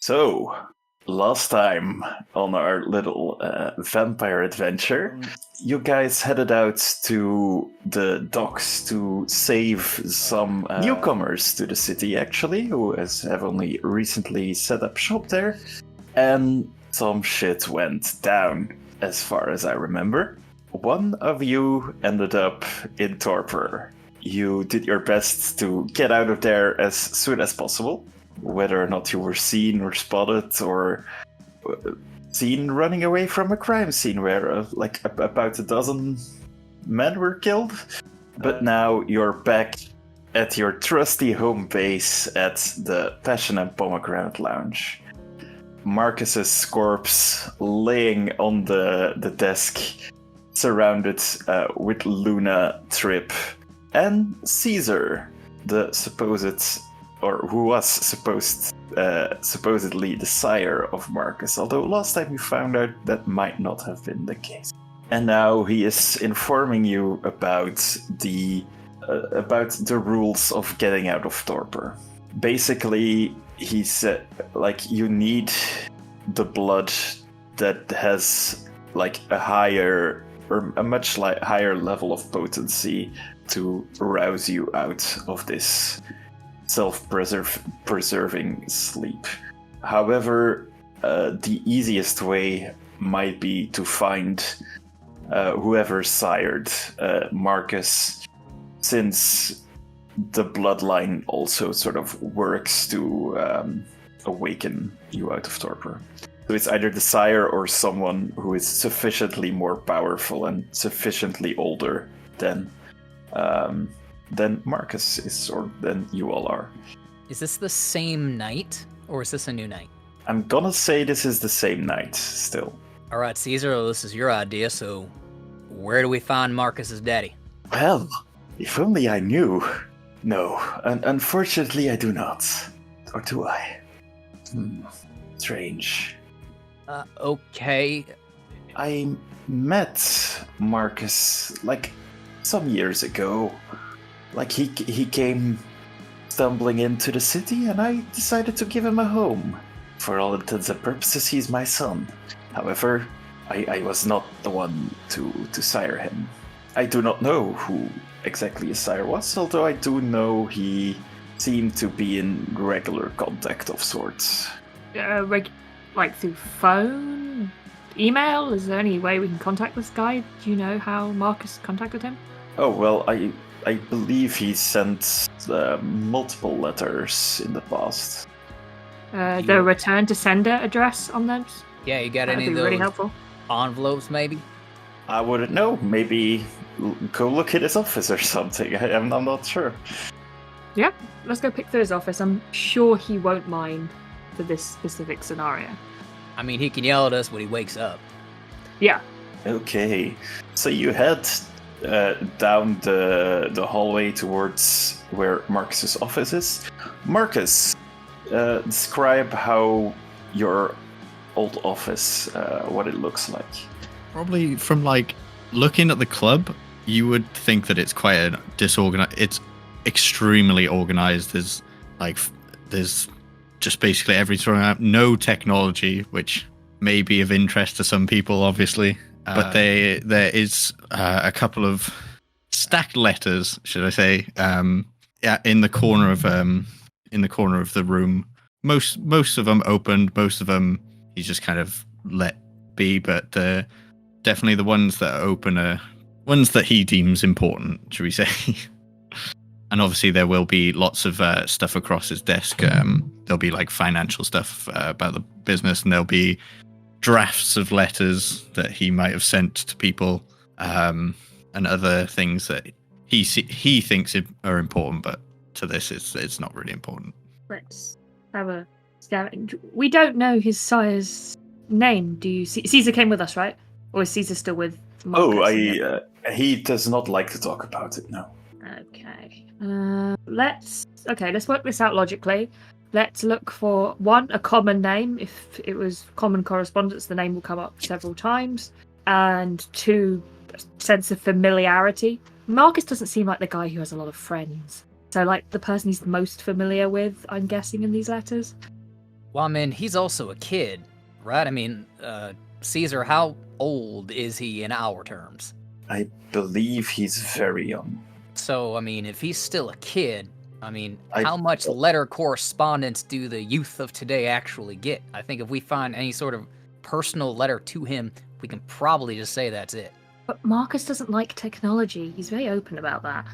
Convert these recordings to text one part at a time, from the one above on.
So, last time on our little vampire adventure, you guys headed out to the docks to save some newcomers to the city, actually, who have only recently set up shop there. And some shit went down, as far as I remember. One of you ended up in torpor. You did your best to get out of there as soon as possible. Whether or not you were seen or spotted or seen running away from a crime scene where about a dozen men were killed. But now you're back at your trusty home base at the Passion and Pomegranate Lounge. Marcus's corpse laying on the desk, surrounded with Luna, Trip, and Caesar, the supposed, or who was supposedly the sire of Marcus, although last time you found out that might not have been the case. And now he is informing you about the rules of getting out of torpor. Basically, he said, you need the blood that has a higher or a much higher level of potency to rouse you out of this self-preserving sleep. However, the easiest way might be to find whoever sired Marcus, since the bloodline also sort of works to awaken you out of torpor. So it's either the sire or someone who is sufficiently more powerful and sufficiently older than Marcus is, or than you all are. Is this the same night, or is this a new night? I'm gonna say this is the same night, still. All right, Caesar, this is your idea, so where do we find Marcus's daddy? Well, if only I knew. No, unfortunately I do not. Or do I? Strange. Okay. I met Marcus, some years ago. He came stumbling into the city, and I decided to give him a home. For all intents and purposes, he's my son. However, I was not the one to sire him. I do not know who exactly his sire was, although I do know he seemed to be in regular contact of sorts. Through phone? Email? Is there any way we can contact this guy? Do you know how Marcus contacted him? Oh, well, I believe he sent multiple letters in the past. The return to sender address on those? Yeah, you got That'd any of be those really helpful. envelopes, maybe? I wouldn't know. Maybe go look at his office or something. I'm not sure. Yeah, let's go pick through his office. I'm sure he won't mind for this specific scenario. I mean, he can yell at us when he wakes up. Yeah. Okay, so you head down the hallway towards where Marcus's office is. Marcus, describe how your old office, what it looks like. Probably from looking at the club, you would think that it's quite a disorganized. It's extremely organized. There's just basically everything around. No technology, which may be of interest to some people, obviously. But there is a couple of stacked letters, should I say? In the corner of the room. Most of them opened. Most of them he just kind of let be. But definitely the ones that are open are ones that he deems important, should we say? And obviously there will be lots of stuff across his desk. There'll be financial stuff about the business, and there'll be drafts of letters that he might have sent to people, and other things that he thinks are important, but to this it's not really important. Let's have a scan. We don't know his sire's name. Do you? Caesar came with us, right? Or is Caesar still with Marcus? He does not like to talk about it, no. Okay. Let's work this out logically. Let's look for, one, a common name. If it was common correspondence, the name will come up several times. And two, a sense of familiarity. Marcus doesn't seem like the guy who has a lot of friends. So, the person he's most familiar with, I'm guessing, in these letters. Well, I mean, he's also a kid, right? I mean, Caesar, how old is he in our terms? I believe he's very young. So, I mean, if he's still a kid, I mean, I- how much letter correspondence do the youth of today actually get? I think if we find any sort of personal letter to him, we can probably just say that's it. But Marcus doesn't like technology. He's very open about that.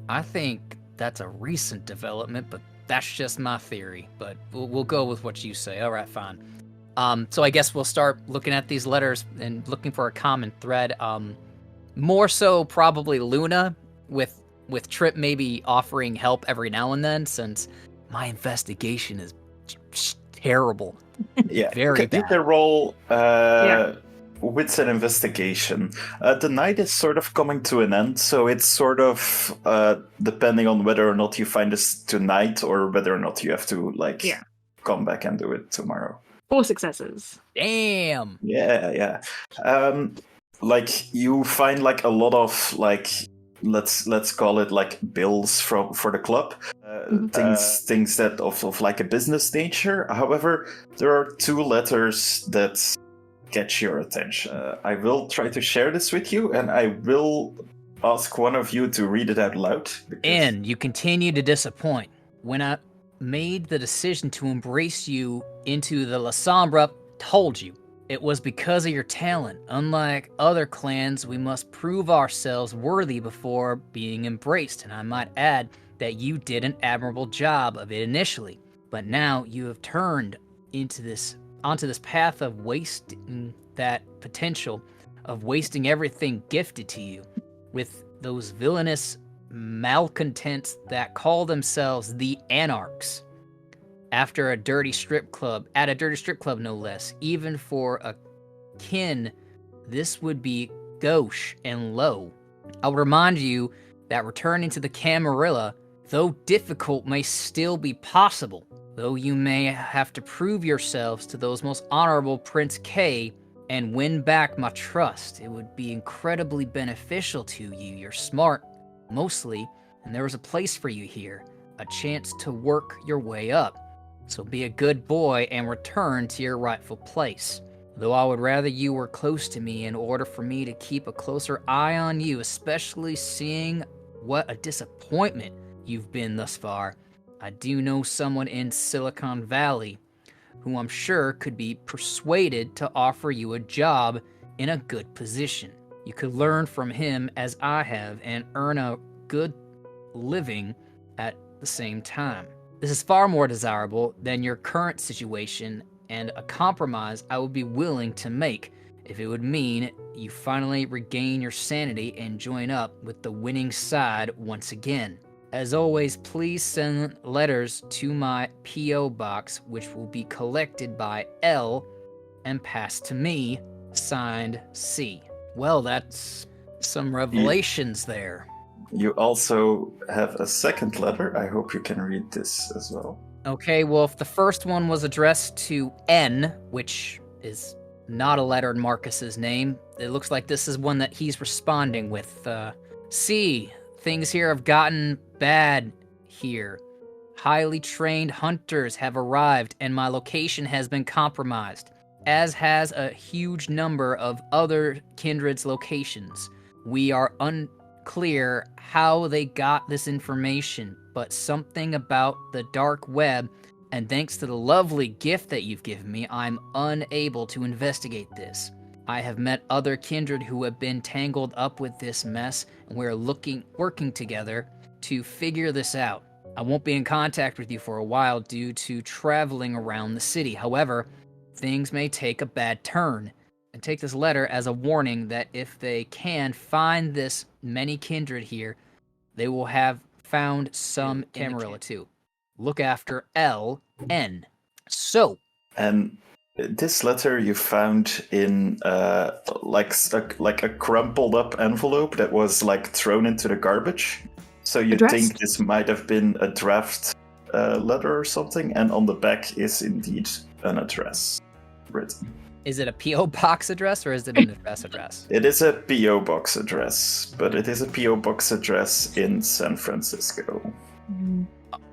I think that's a recent development, but that's just my theory. But we'll go with what you say. All right, fine. So I guess we'll start looking at these letters and looking for a common thread. More so probably Luna, with Trip maybe offering help every now and then, since my investigation is terrible. Yeah, Very Can bad. you roll wits and investigation. The night is sort of coming to an end, so it's sort of depending on whether or not you find this tonight or whether or not you have to come back and do it tomorrow. 4 successes. Damn. Yeah. You find a lot of let's call it bills for the club, things that of a business nature. However, there are 2 letters that catch your attention. I will try to share this with you, and I will ask one of you to read it out loud. And you continue to disappoint. When I made the decision to embrace you into the La Sombra, told you it was because of your talent. Unlike other clans, we must prove ourselves worthy before being embraced, and I might add that you did an admirable job of it initially. But now you have turned onto this path of wasting that potential, of wasting everything gifted to you with those villainous malcontents that call themselves the Anarchs. At a dirty strip club no less. Even for a kin, this would be gauche and low. I will remind you that returning to the Camarilla, though difficult, may still be possible. Though you may have to prove yourselves to those most honorable Prince K and win back my trust. It would be incredibly beneficial to you. You're smart, mostly, and there is a place for you here. A chance to work your way up. So be a good boy and return to your rightful place. Though I would rather you were close to me in order for me to keep a closer eye on you, especially seeing what a disappointment you've been thus far. I do know someone in Silicon Valley who I'm sure could be persuaded to offer you a job in a good position. You could learn from him as I have and earn a good living at the same time. This is far more desirable than your current situation, and a compromise I would be willing to make if it would mean you finally regain your sanity and join up with the winning side once again. As always, please send letters to my P.O. box, which will be collected by L and passed to me, signed C. Well, that's some revelations there. You also have a second letter. I hope you can read this as well. Okay, well, if the first one was addressed to N, which is not a letter in Marcus's name, it looks like this is one that he's responding with. C, things here have gotten bad here. Highly trained hunters have arrived, and my location has been compromised, as has a huge number of other kindred's locations. We are unclear how they got this information, but something about the dark web, and thanks to the lovely gift that you've given me, I'm unable to investigate this. I have met other kindred who have been tangled up with this mess, and we're working together to figure this out. I won't be in contact with you for a while due to traveling around the city. However, things may take a bad turn. And take this letter as a warning that if they can find this many kindred here, they will have found some Camarilla too. Look after L.N. So. And this letter you found in like a crumpled up envelope that was thrown into the garbage. So you think this might have been a draft letter or something, and on the back is indeed an address written. Is it a P.O. box address or is it an address address? It is a P.O. box address, but it is a P.O. box address in San Francisco.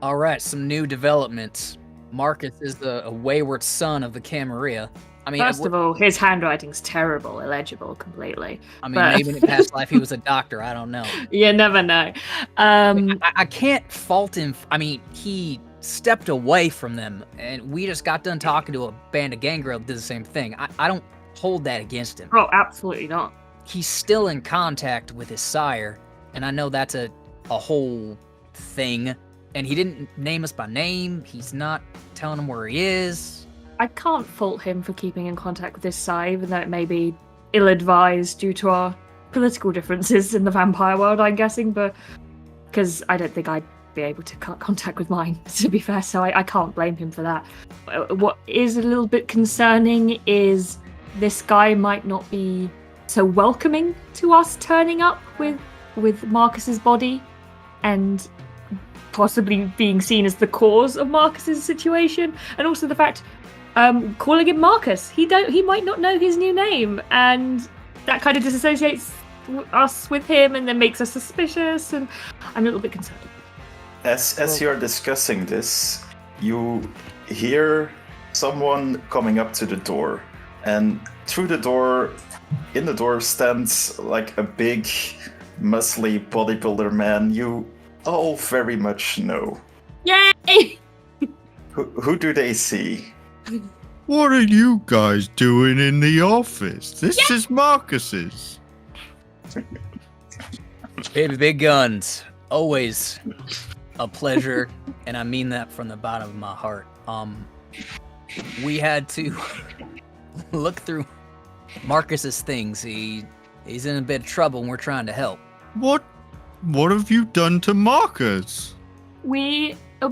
All right, some new developments. Marcus is a wayward son of the Camarilla. I mean, First of all, his handwriting's terrible, illegible completely. maybe in past life he was a doctor. I don't know. You never know. I can't fault him. I mean, he stepped away from them, and we just got done talking to a band of gangrel that did the same thing. I don't hold that against him. Oh, absolutely not. He's still in contact with his sire, and I know that's a whole thing. And he didn't name us by name. He's not telling him where he is. I can't fault him for keeping in contact with his sire, even though it may be ill-advised due to our political differences in the vampire world, I'm guessing, but because I don't think I'd be able to contact with mine, to be fair, so I can't blame him for that. What is a little bit concerning is this guy might not be so welcoming to us turning up with Marcus's body and possibly being seen as the cause of Marcus's situation, and also the fact calling him Marcus, he might not know his new name, and that kind of disassociates us with him and then makes us suspicious, and I'm a little bit concerned. As you're discussing this, you hear someone coming up to the door, and through the door, in the door stands like a big, muscly bodybuilder man you all very much know. Yay! Who do they see? What are you guys doing in the office? This is Marcus's. Baby big guns, always a pleasure, and I mean that from the bottom of my heart. We had to look through Marcus's things. He's in a bit of trouble, and we're trying to help. What have you done to Marcus?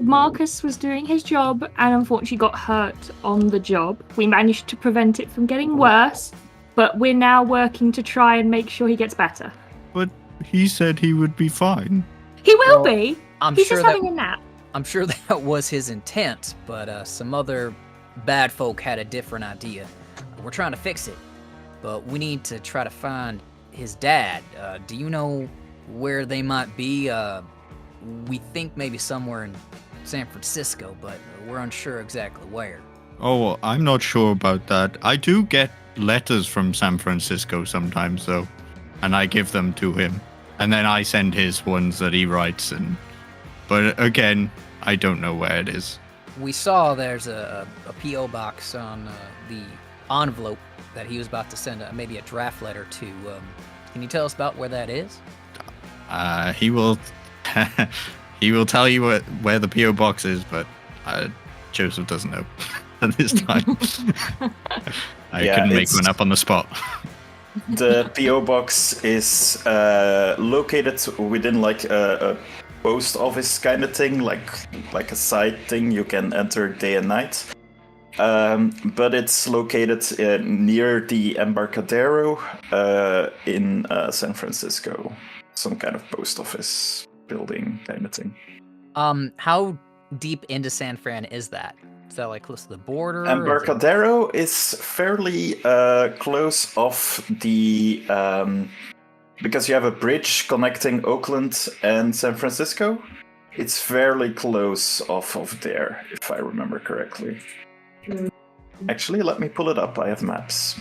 Marcus was doing his job and unfortunately got hurt on the job. We managed to prevent it from getting worse, but we're now working to try and make sure he gets better. But he said he would be fine. He will be. He's sure just having a nap. I'm sure that was his intent, but some other bad folk had a different idea. We're trying to fix it, but we need to try to find his dad. Do you know where they might be? We think maybe somewhere in San Francisco, but we're unsure exactly where. Oh, I'm not sure about that. I do get letters from San Francisco sometimes, though, and I give them to him. And then I send his ones that he writes, but again, I don't know where it is. We saw there's a P.O. box on the envelope that he was about to send maybe a draft letter to. Can you tell us about where that is? He will he will tell you where the P.O. box is, but Joseph doesn't know at this time. I couldn't make one up on the spot. The P.O. box is located within like a post office kind of thing, like a side thing you can enter day and night. But it's located near the Embarcadero in San Francisco. Some kind of post office building kind of thing. How deep into San Fran is that? Is that like close to the border? Embarcadero is fairly close off the... because you have a bridge connecting Oakland and San Francisco. It's fairly close off of there, if I remember correctly. Actually, let me pull it up. I have maps.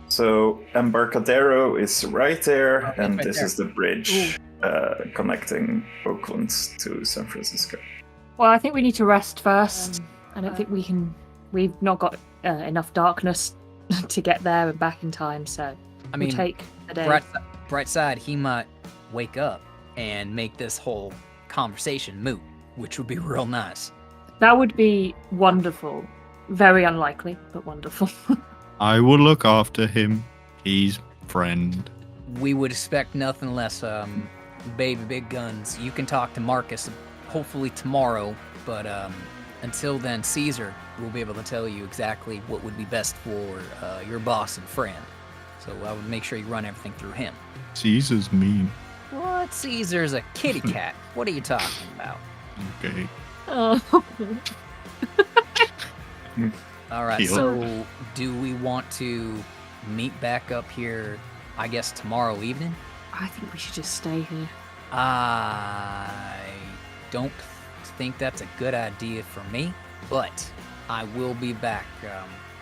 So Embarcadero is right there, and this is the bridge connecting Oakland to San Francisco. Well, I think we need to rest first. I don't think we've not got enough darkness to get there and back in time, so I mean, we'll take a day. Bright side, he might wake up and make this whole conversation moot, which would be real nice. That would be wonderful. Very unlikely, but wonderful. I will look after him. He's friend. We would expect nothing less, baby big guns. You can talk to Marcus hopefully tomorrow, but until then, Caesar will be able to tell you exactly what would be best for your boss and friend. So I would make sure you run everything through him. Caesar's mean. What? Caesar's a kitty cat. What are you talking about? Okay. Oh. All right, Deal. so do we want to meet back up here, I guess, tomorrow evening? I think we should just stay here. I don't think that's a good idea for me, but I will be back.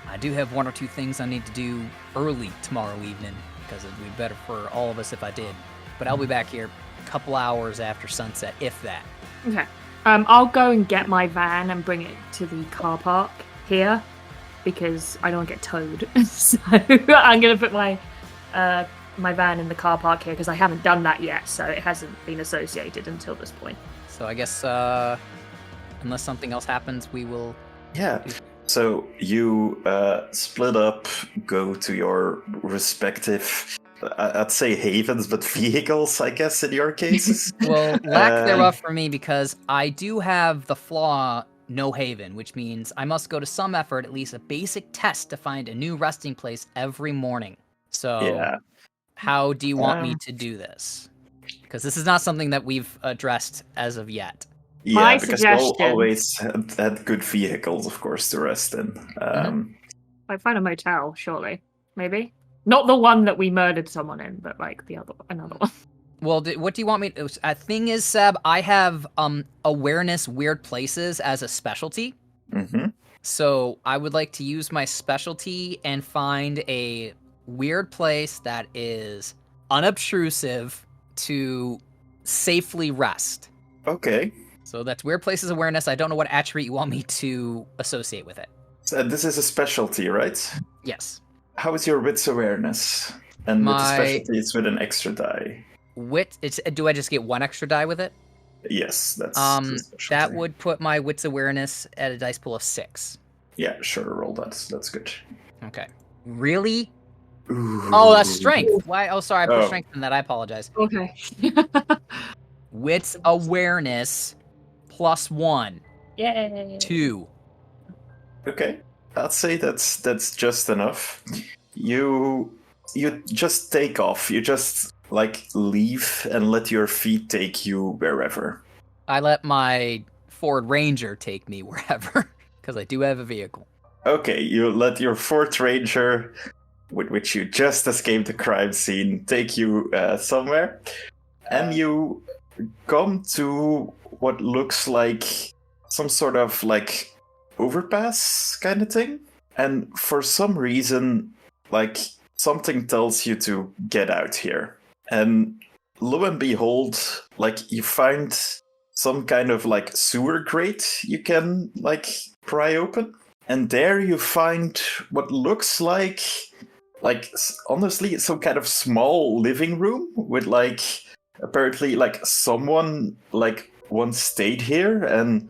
I do have one or two things I need to do early tomorrow evening, because it'd be better for all of us if I did. But I'll be back here a couple hours after sunset, if that. Okay. I'll go and get my van and bring it to the car park here, because I don't want to get towed. So I'm going to put my van in the car park here, because I haven't done that yet, so it hasn't been associated until this point. So I guess, unless something else happens, we will... Yeah. So you split up, go to your respective, I'd say havens, but vehicles, I guess, in your cases. Well, lack thereof for me, because I do have the flaw no haven, which means I must go to some effort, at least a basic test, to find a new resting place every morning. So Yeah. how do you want me to do this? Because this is not something that we've addressed as of yet. Yeah, My because suggestion- you always had good vehicles, of course, to rest in. I find a motel, surely. Maybe? Not the one that we murdered someone in, but like another one. Well, what do you want me to... thing is, Seb, I have awareness weird places as a specialty. Mm-hmm. So I would like to use my specialty and find a weird place that is unobtrusive to safely rest. Okay. So that's weird places awareness. I don't know what attribute you want me to associate with it. So this is a specialty, right? Yes. How is your wits awareness? And with the My- specialty, it's with an extra die. Wit. Do I just get one extra die with it? Yes, that's the specialty. That would put my wits awareness at a dice pool of 6. Yeah, sure, roll that. That's good. Okay. Really? Ooh. Oh, that's strength. Why? Oh, sorry, I put Oh. strength in that. I apologize. Okay. Wits awareness +1. Yay. 2. Okay, I'd say that's just enough. You just take off. You just leave and let your feet take you wherever. I let my Ford Ranger take me wherever, because I do have a vehicle. Okay, you let your Ford Ranger, with which you just escaped the crime scene, take you somewhere, and you come to what looks like some sort of overpass kind of thing, and for some reason something tells you to get out here, and lo and behold, you find some kind of sewer grate you can pry open, and there you find what looks like honestly some kind of small living room with apparently someone once stayed here and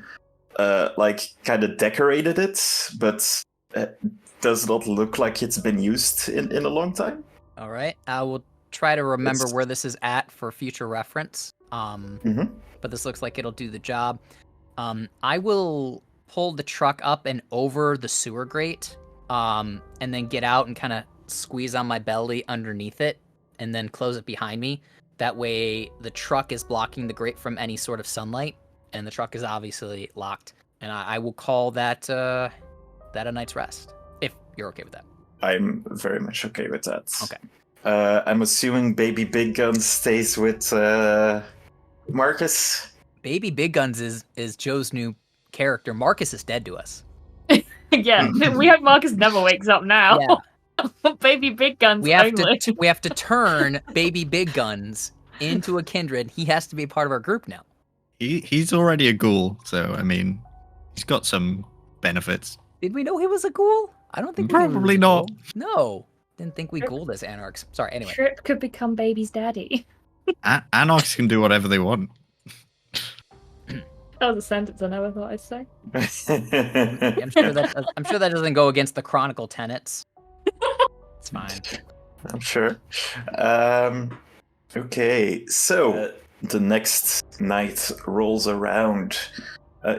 kind of decorated it, but does not look like it's been used in a long time. All right. I will try to remember It's- where this is at for future reference. But this looks like it'll do the job. I will pull the truck up and over the sewer grate, and then get out and kind of squeeze on my belly underneath it, and then close it behind me. That way, the truck is blocking the grate from any sort of sunlight, and the truck is obviously locked. And I will call that a night's rest, if you're okay with that. I'm very much okay with that. Okay. I'm assuming Baby Big Gun stays with Marcus. Baby Big Guns is Joe's new character. Marcus is dead to us. Yeah, we hope Marcus never wakes up now. Yeah. Baby Big Guns We have only. we have to turn Baby Big Guns into a kindred. He has to be a part of our group now. He's already a ghoul, so I mean, he's got some benefits. Did we know he was a ghoul? I don't think we knew he was Probably a not. ghoul. No, didn't think we ghouled as anarchs. Sorry. Anyway, Trip could become Baby's daddy. Anarchs can do whatever they want. That was a sentence I never thought I'd say. I'm sure that doesn't go against the chronicle tenets. It's fine. I'm sure. Okay, so the next night rolls around.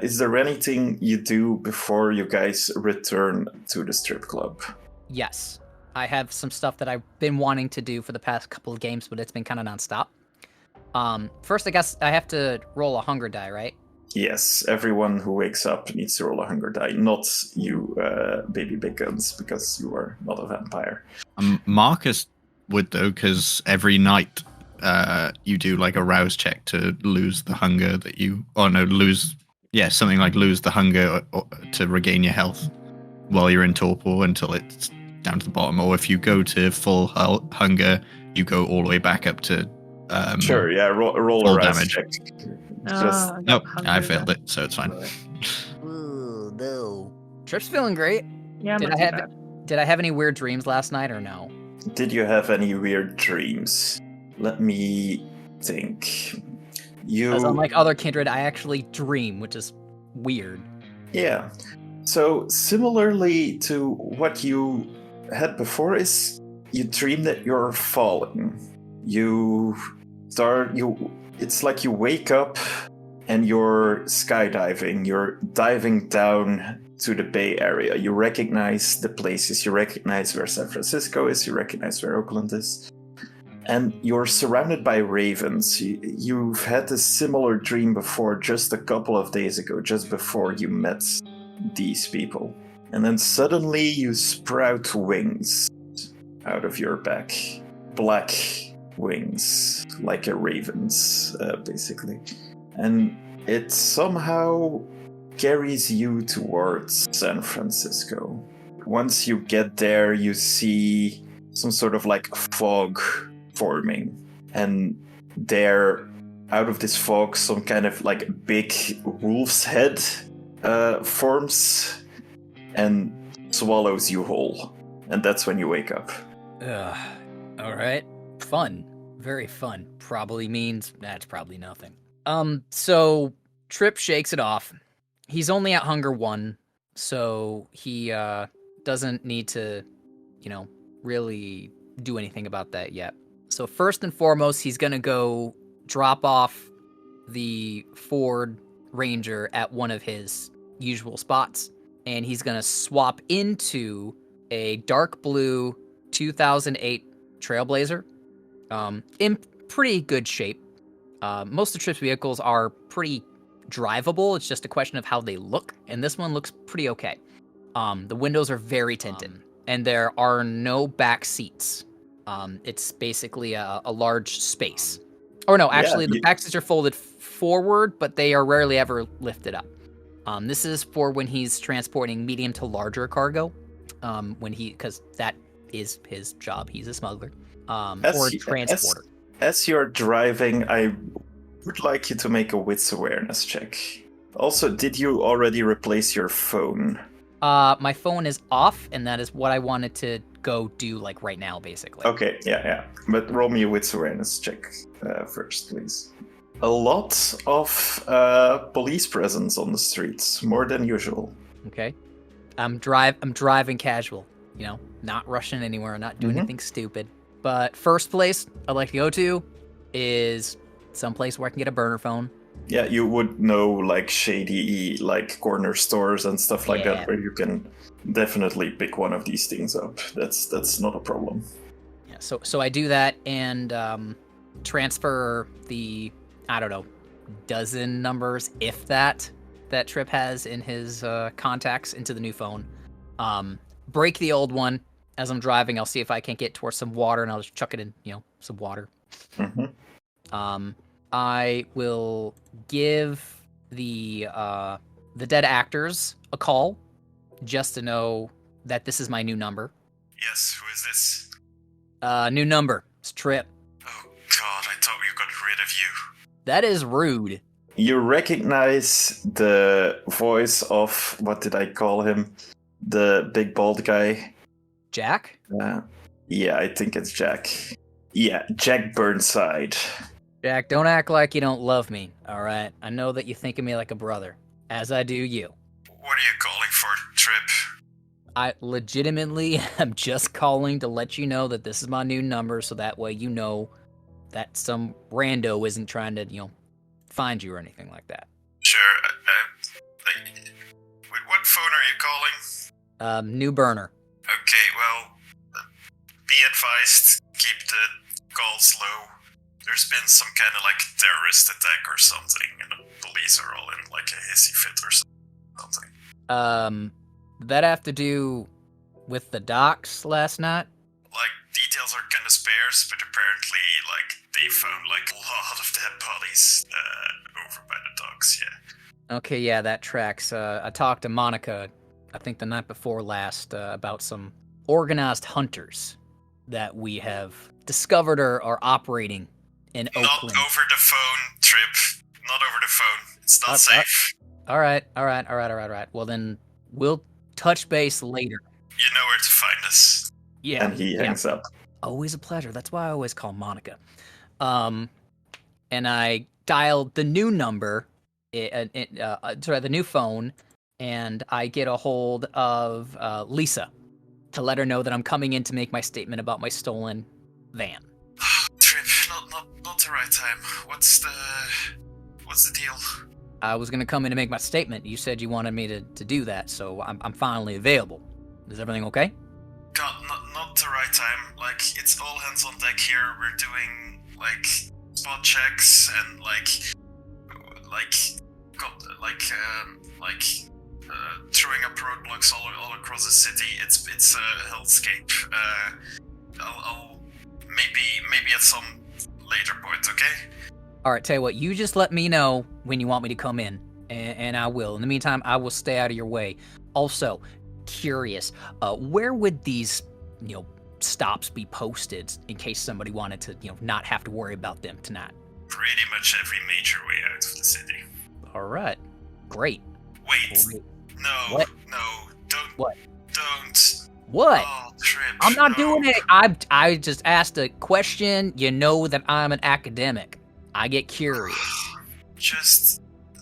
Is there anything you do before you guys return to the strip club? Yes, I have some stuff that I've been wanting to do for the past couple of games, but it's been kind of nonstop. First, I guess I have to roll a hunger die, right? Yes, everyone who wakes up needs to roll a hunger die. Not you, Baby Big Guns, because you are not a vampire. Marcus would though, because every night you do a rouse check to lose the hunger that you, lose Yeah, something like lose the hunger to regain your health while you're in torpor until it's down to the bottom. Or if you go to full hunger, you go all the way back up to Sure, yeah, roll full a rise damage. check. Just Nope, I failed it, so it's fine. Ooh, no. Trip's feeling great. Yeah, Did not I too have bad. Did I have any weird dreams last night or no? Did you have any weird dreams? Let me think. Because unlike other kindred, I actually dream, which is weird. Yeah. So similarly to what you had before, is you dream that you're falling. It's like you wake up and you're skydiving. You're diving down to the Bay Area. You recognize the places. You recognize where San Francisco is. You recognize where Oakland is. And you're surrounded by ravens. You've had a similar dream before, just a couple of days ago, just before you met these people. And then suddenly you sprout wings out of your back. Black wings, like a raven's, basically. And it somehow carries you towards San Francisco. Once you get there, you see some sort of like fog forming, and there, out of this fog, some kind of like big wolf's head forms and swallows you whole, and that's when you wake up. All right. Fun. Very fun. Probably means that's probably nothing. So Trip shakes it off. He's only at hunger 1, so he doesn't need to, really do anything about that yet. So first and foremost, he's gonna go drop off the Ford Ranger at one of his usual spots, and he's gonna swap into a dark blue 2008 Trailblazer, in pretty good shape. Most of Trip's vehicles are pretty drivable. It's just a question of how they look, and this one looks pretty okay. The windows are very tinted, and there are no back seats. It's basically a large space. Or no, actually, the back seats are folded forward, but they are rarely ever lifted up. This is for when he's transporting medium to larger cargo, because that is his job. He's a smuggler, or a transporter. As you're driving, I would like you to make a wits awareness check. Also, did you already replace your phone? My phone is off, and that is what I wanted to go do, like, right now, basically. Okay, yeah. But roll me a wits awareness check first, please. A lot of police presence on the streets, more than usual. Okay. I'm driving casual, not rushing anywhere, not doing anything stupid. But first place I'd like to go to is someplace where I can get a burner phone. Yeah, you would know, like, shady, like, corner stores and stuff like that, where you can definitely pick one of these things up. That's not a problem. Yeah, so I do that and transfer the, I don't know, dozen numbers, if that Trip has in his contacts into the new phone. Break the old one. As I'm driving, I'll see if I can't get towards some water, and I'll just chuck it in, some water. I will give the dead actors a call, just to know that this is my new number. Yes, who is this? New number. It's Trip. Oh god, I thought we got rid of you. That is rude. You recognize the voice of, what did I call him? The big bald guy. Jack? Yeah, I think it's Jack. Yeah, Jack Burnside. Jack, don't act like you don't love me, alright? I know that you think of me like a brother, as I do you. What are you calling for, Trip? I legitimately am just calling to let you know that this is my new number, so that way you know that some rando isn't trying to, find you or anything like that. Sure. With what phone are you calling? New burner. Okay, well, be advised, keep the calls low. There's been some kind of, like, terrorist attack or something, and the police are all in, like, a hissy fit or something. That have to do with the docks last night? Like, details are kind of sparse, but apparently, like, they found, like, a lot of dead bodies over by the docks, yeah. Okay, yeah, that tracks. I talked to Monica, I think the night before last, about some organized hunters that we have discovered are operating in Not Oakland. over the phone, Trip. Not over the phone. It's not safe. All right. Well, then we'll touch base later. You know where to find us. Yeah. And he hangs up. Always a pleasure. That's why I always call Monica. And I dialed the new number, the new phone, and I get a hold of Lisa to let her know that I'm coming in to make my statement about my stolen van. Trip, not the right time. What's the deal? I was gonna come in to make my statement. You said you wanted me to do that, so I'm finally available. Is everything okay? God, not the right time. Like, it's all hands on deck here. We're doing, like, spot checks and, throwing up roadblocks all across the city. It's a hellscape. I'll maybe at some later point, okay? All right, tell you what, you just let me know when you want me to come in, and I will. In the meantime, I will stay out of your way. Also, curious, where would these, stops be posted in case somebody wanted to, not have to worry about them tonight? Pretty much every major way out of the city. All right, great. Wait, no, What? no, don't. What? Don't. What? Oh, Trip. I'm not no. doing it. I just asked a question. You know that I'm an academic. I get curious. Just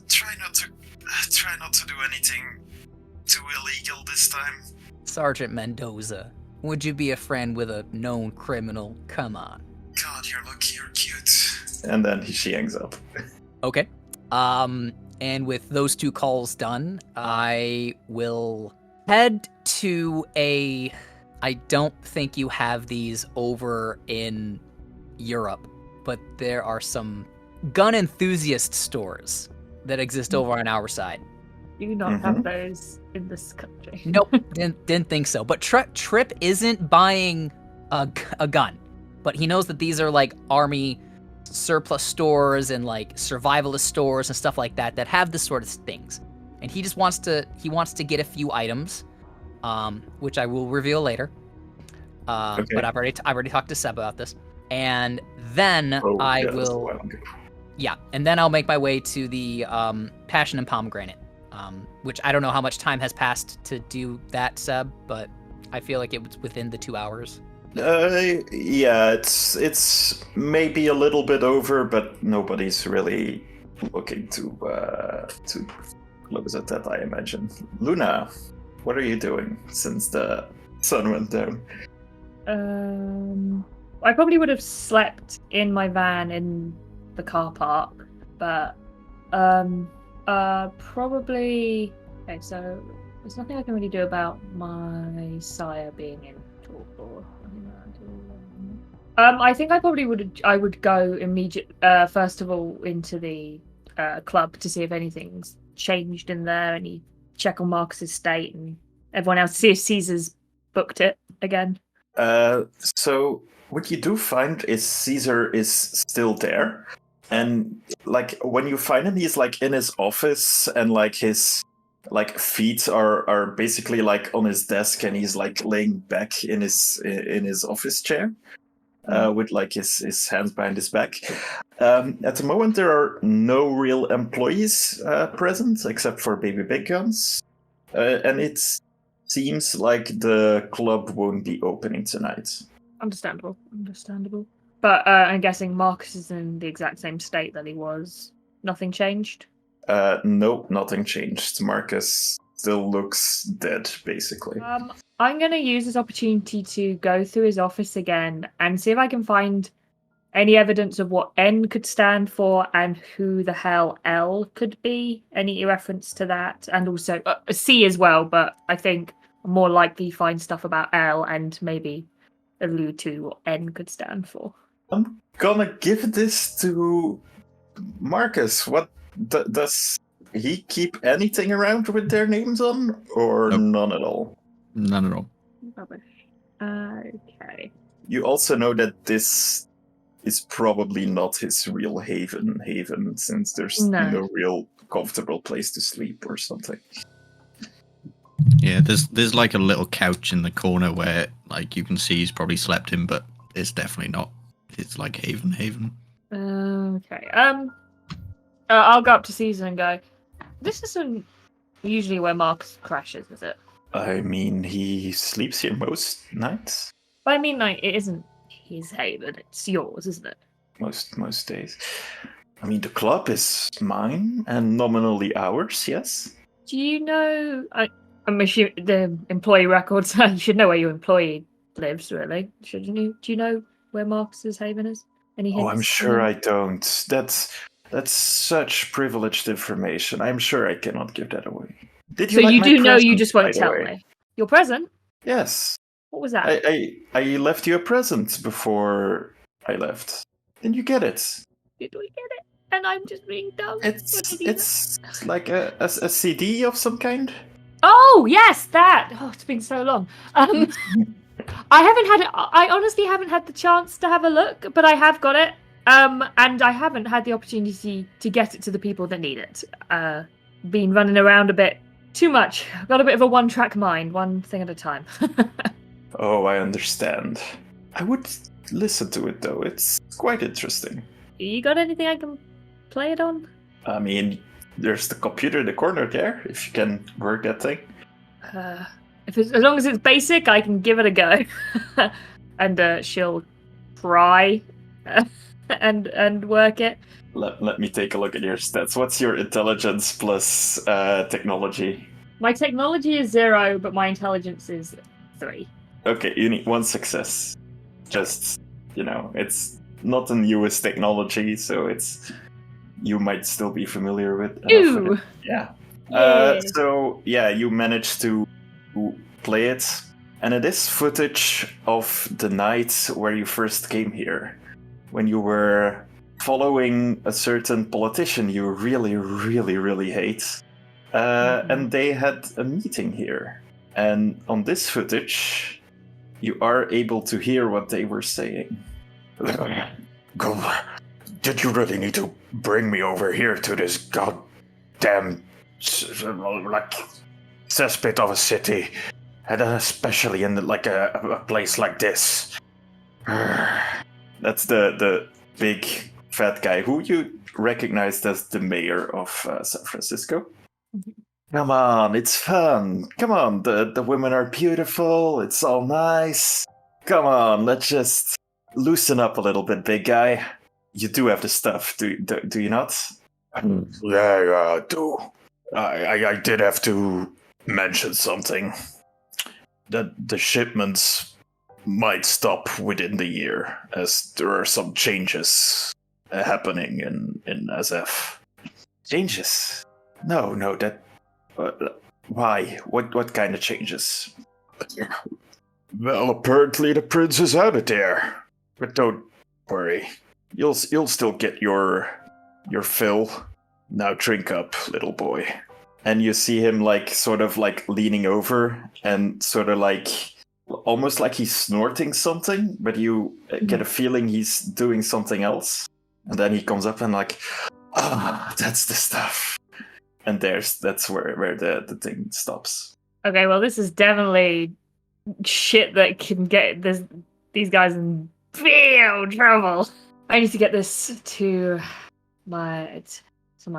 try not to do anything too illegal this time. Sergeant Mendoza, would you be a friend with a known criminal? Come on. God, you're lucky you're cute. And then she hangs up. Okay. And with those two calls done, I will head to I don't think you have these over in Europe, but there are some gun enthusiast stores that exist over on our side. Do you not have those in this country? Nope, didn't think so. But Trip isn't buying a gun, but he knows that these are like army surplus stores and like survivalist stores and stuff like that have this sort of things. And he just wants to get a few items, which I will reveal later. Okay. But I've already talked to Seb about this, and then I will. Yeah, and then I'll make my way to the Passion and Pomegranate, which I don't know how much time has passed to do that, Seb, but I feel like it was within the 2 hours. Yeah, it's maybe a little bit over, but nobody's really looking to close at that, I imagine. Luna, what are you doing since the sun went down? I probably would have slept in my van in the car park, but probably. Okay, so there's nothing I can really do about my sire being in talk or. I think I probably would go first of all into the club to see if anything's changed in there, any check on Marcus's state and everyone else, see if Caesar's booked it again. So what you do find is Caesar is still there, and like when you find him, he's like in his office, and like his feet are basically like on his desk, and he's like laying back in his office chair. With like his hands behind his back. At the moment, there are no real employees present except for Baby Big Guns, and it seems like the club won't be opening tonight. Understandable. But I'm guessing Marcus is in the exact same state that he was. Nothing changed? No, nothing changed. Marcus still looks dead, basically. I'm going to use this opportunity to go through his office again and see if I can find any evidence of what N could stand for and who the hell L could be. Any reference to that. And also C as well, but I think I'm more likely to find stuff about L and maybe allude to what N could stand for. I'm gonna give this to Marcus. What does he keep anything around with their names on, or Nope. None at all? None at all. Rubbish. Okay. You also know that this is probably not his real haven, since there's No. no real comfortable place to sleep or something. Yeah, there's like a little couch in the corner where like you can see he's probably slept in, but it's definitely not. It's like Haven. Okay. I'll go up to Caesar and go. This isn't usually where Marcus crashes, is it? I mean, he sleeps here most nights. But I mean, like, it isn't his haven; it's yours, isn't it? Most days. I mean, the club is mine and nominally ours. Yes. Do you know? I'm assuming the employee records. You should know where your employee lives, really, shouldn't you? Do you know where Marcus's haven is? Any hints? Oh, I'm sure I don't. That's such privileged information. I'm sure I cannot give that away. Did So like you my do know, you present, just won't by the tell way? me. Your present? Yes. What was that? I left you a present before I left. Didn't you get it? Did we get it? And I'm just being dumb. It's like a CD of some kind. Oh yes, that. Oh, it's been so long. I honestly haven't had the chance to have a look, but I have got it. And I haven't had the opportunity to get it to the people that need it. Been running around a bit too much. Got a bit of a one-track mind, one thing at a time. Oh, I understand. I would listen to it though. It's quite interesting. You got anything I can play it on? I mean, there's the computer in the corner there. If you can work that thing. As long as it's basic, I can give it a go. And she'll try and work it. Let me take a look at your stats. What's your intelligence plus technology? My technology is 0, but my intelligence is 3. Okay, you need 1 success. Just, it's not the newest technology, so you might still be familiar with. Ooh! Yeah. Yeah. So, you managed to play it, and it is footage of the night where you first came here, when you were following a certain politician you really, really, really hate. And they had a meeting here. And on this footage, you are able to hear what they were saying. Did you really need to bring me over here to this goddamn cesspit of a city, and especially in a place like this? That's the big fat guy who you recognized as the mayor of San Francisco. Come on, it's fun. Come on, the women are beautiful. It's all nice. Come on, let's just loosen up a little bit, big guy. You do have the stuff, do you not? Yeah, I do. I did have to mention something. That the shipments might stop within the year, as there are some changes happening in SF. Changes? No, that... why? What kind of changes? Well, apparently the prince is out of there. But don't worry. You'll still get your fill. Now drink up, little boy. And you see him sort of leaning over and sort of almost like he's snorting something, but you get a feeling he's doing something else. And then he comes up and that's the stuff. And that's where the thing stops. Okay, well, this is definitely shit that can get these guys in real trouble. I need to get this to my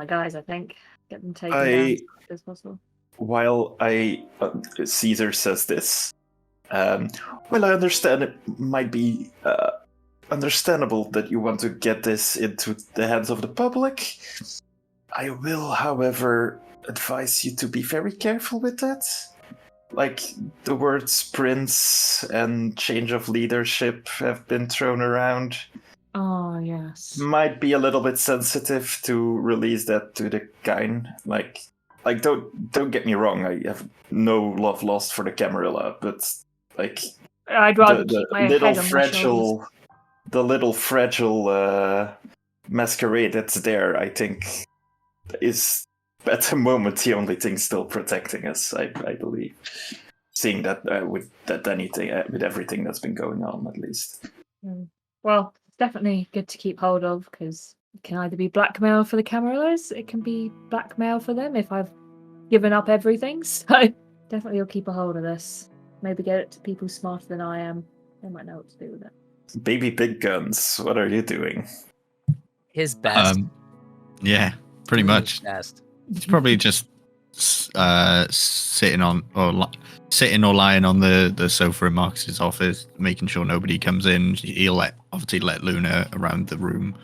guys, I think. Get them taken down as quick as possible. While Caesar says this, well, I understand it might be understandable that you want to get this into the hands of the public. I will, however, advise you to be very careful with that. The words prince and change of leadership have been thrown around. Oh, yes. Might be a little bit sensitive to release that to the Kain. Don't get me wrong, I have no love lost for the Camarilla, but I'd rather keep my head on my shoulders. The little fragile masquerade that's there, I think, is at the moment the only thing still protecting us. I believe, seeing that with everything that's been going on, at least. Well, it's definitely good to keep hold of because It can either be blackmail for the Camarillas, it can be blackmail for them if I've given up everything. So definitely will keep a hold of this. Maybe get it to people smarter than I am. They might know what to do with it. Baby big guns, what are you doing? His best. Yeah, pretty much. His best. It's probably just sitting or lying on the sofa in Marcus's office, making sure nobody comes in. He'll obviously let Luna around the room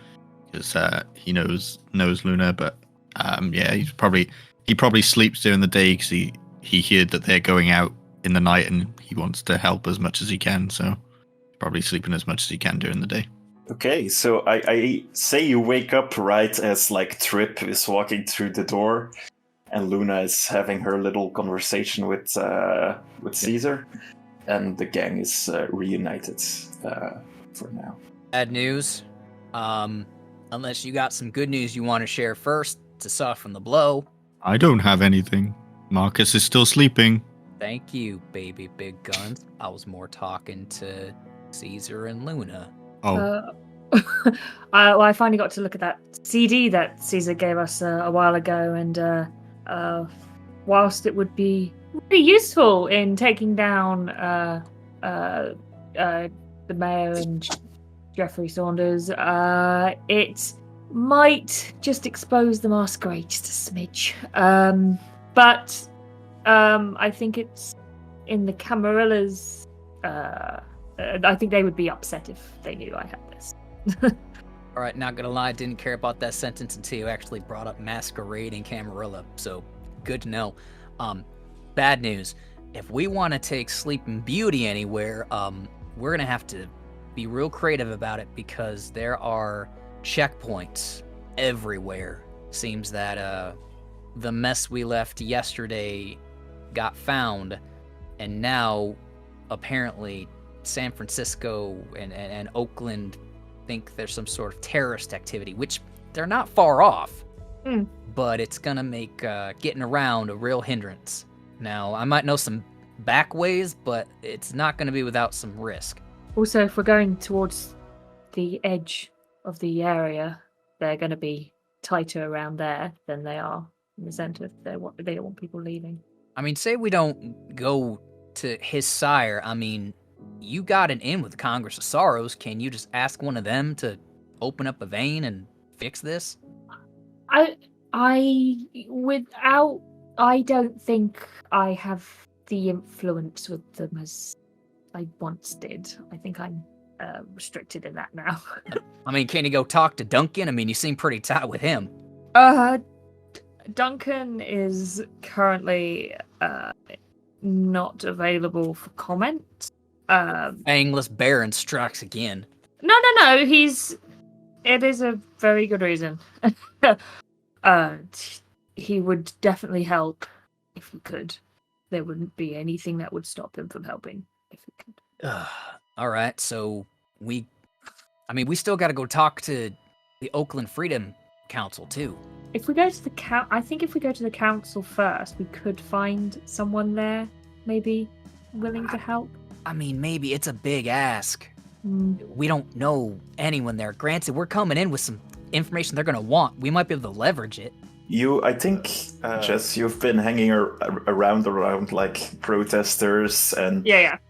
because he knows Luna. But yeah, he probably sleeps during the day because he heard that they're going out in the night and he wants to help as much as he can. So probably sleeping as much as he can during the day. Okay, so I say you wake up right as like Trip is walking through the door, and Luna is having her little conversation with Caesar, and the gang is reunited for now. Bad news. Unless you got some good news you want to share first to soften the blow. I don't have anything. Marcus is still sleeping. Thank you, baby big guns. I was more talking to Caesar and Luna. Oh, Well, I finally got to look at that CD that Caesar gave us a while ago, and whilst it would be really useful in taking down the mayor and Jeffrey Saunders, it might just expose the Masquerade just a smidge. But I think it's in the Camarillas. I think they would be upset if they knew I had this. All right, not gonna lie, didn't care about that sentence until you actually brought up Masquerade and Camarilla, so good to know. Bad news. If we want to take Sleeping Beauty anywhere, we're gonna have to be real creative about it because there are checkpoints everywhere. Seems that the mess we left yesterday got found, and now apparently San Francisco and Oakland think there's some sort of terrorist activity, which they're not far off, but it's gonna make getting around a real hindrance. Now, I might know some back ways, but it's not gonna be without some risk. Also, if we're going towards the edge of the area, they're going to be tighter around there than they are in the center. They don't want people leaving. I mean, say we don't go to his sire. I mean, you got an in with the Congress of Sorrows. Can you just ask one of them to open up a vein and fix this? I don't think I have the influence with them as I once did. I think I'm restricted in that now. I mean, can you go talk to Duncan? I mean, you seem pretty tight with him. Duncan is currently not available for comment. Fangless Baron strikes again. No. It is a very good reason. He would definitely help if he could. There wouldn't be anything that would stop him from helping if he could. All right, so we still got to go talk to the Oakland Freedom Council too. If we go to the I think if we go to the council first, we could find someone there, maybe willing to help. I mean, maybe it's a big ask. We don't know anyone there. Granted, we're coming in with some information they're gonna want. We might be able to leverage it. I think, Jess, you've been hanging around like protesters and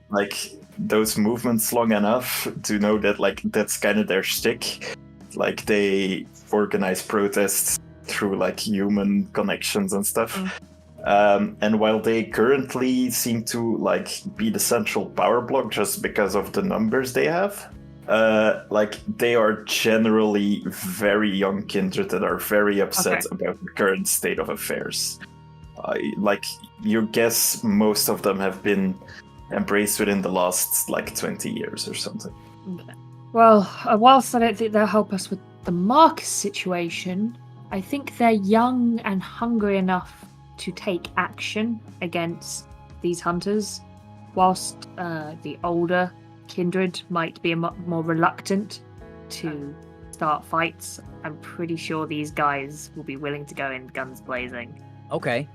like those movements long enough to know that like that's kind of their shtick. Like they organize protests through like human connections and stuff. And while they currently seem to like be the central power block just because of the numbers they have, like they are generally very young kindred that are very upset about the current state of affairs. Like you guess most of them have been embraced within the last like 20 years or something. Okay. Well, whilst I don't think they'll help us with the Marcus situation, I think they're young and hungry enough to take action against these hunters, whilst the older kindred might be more reluctant to start fights. I'm pretty sure these guys will be willing to go in guns blazing. Okay.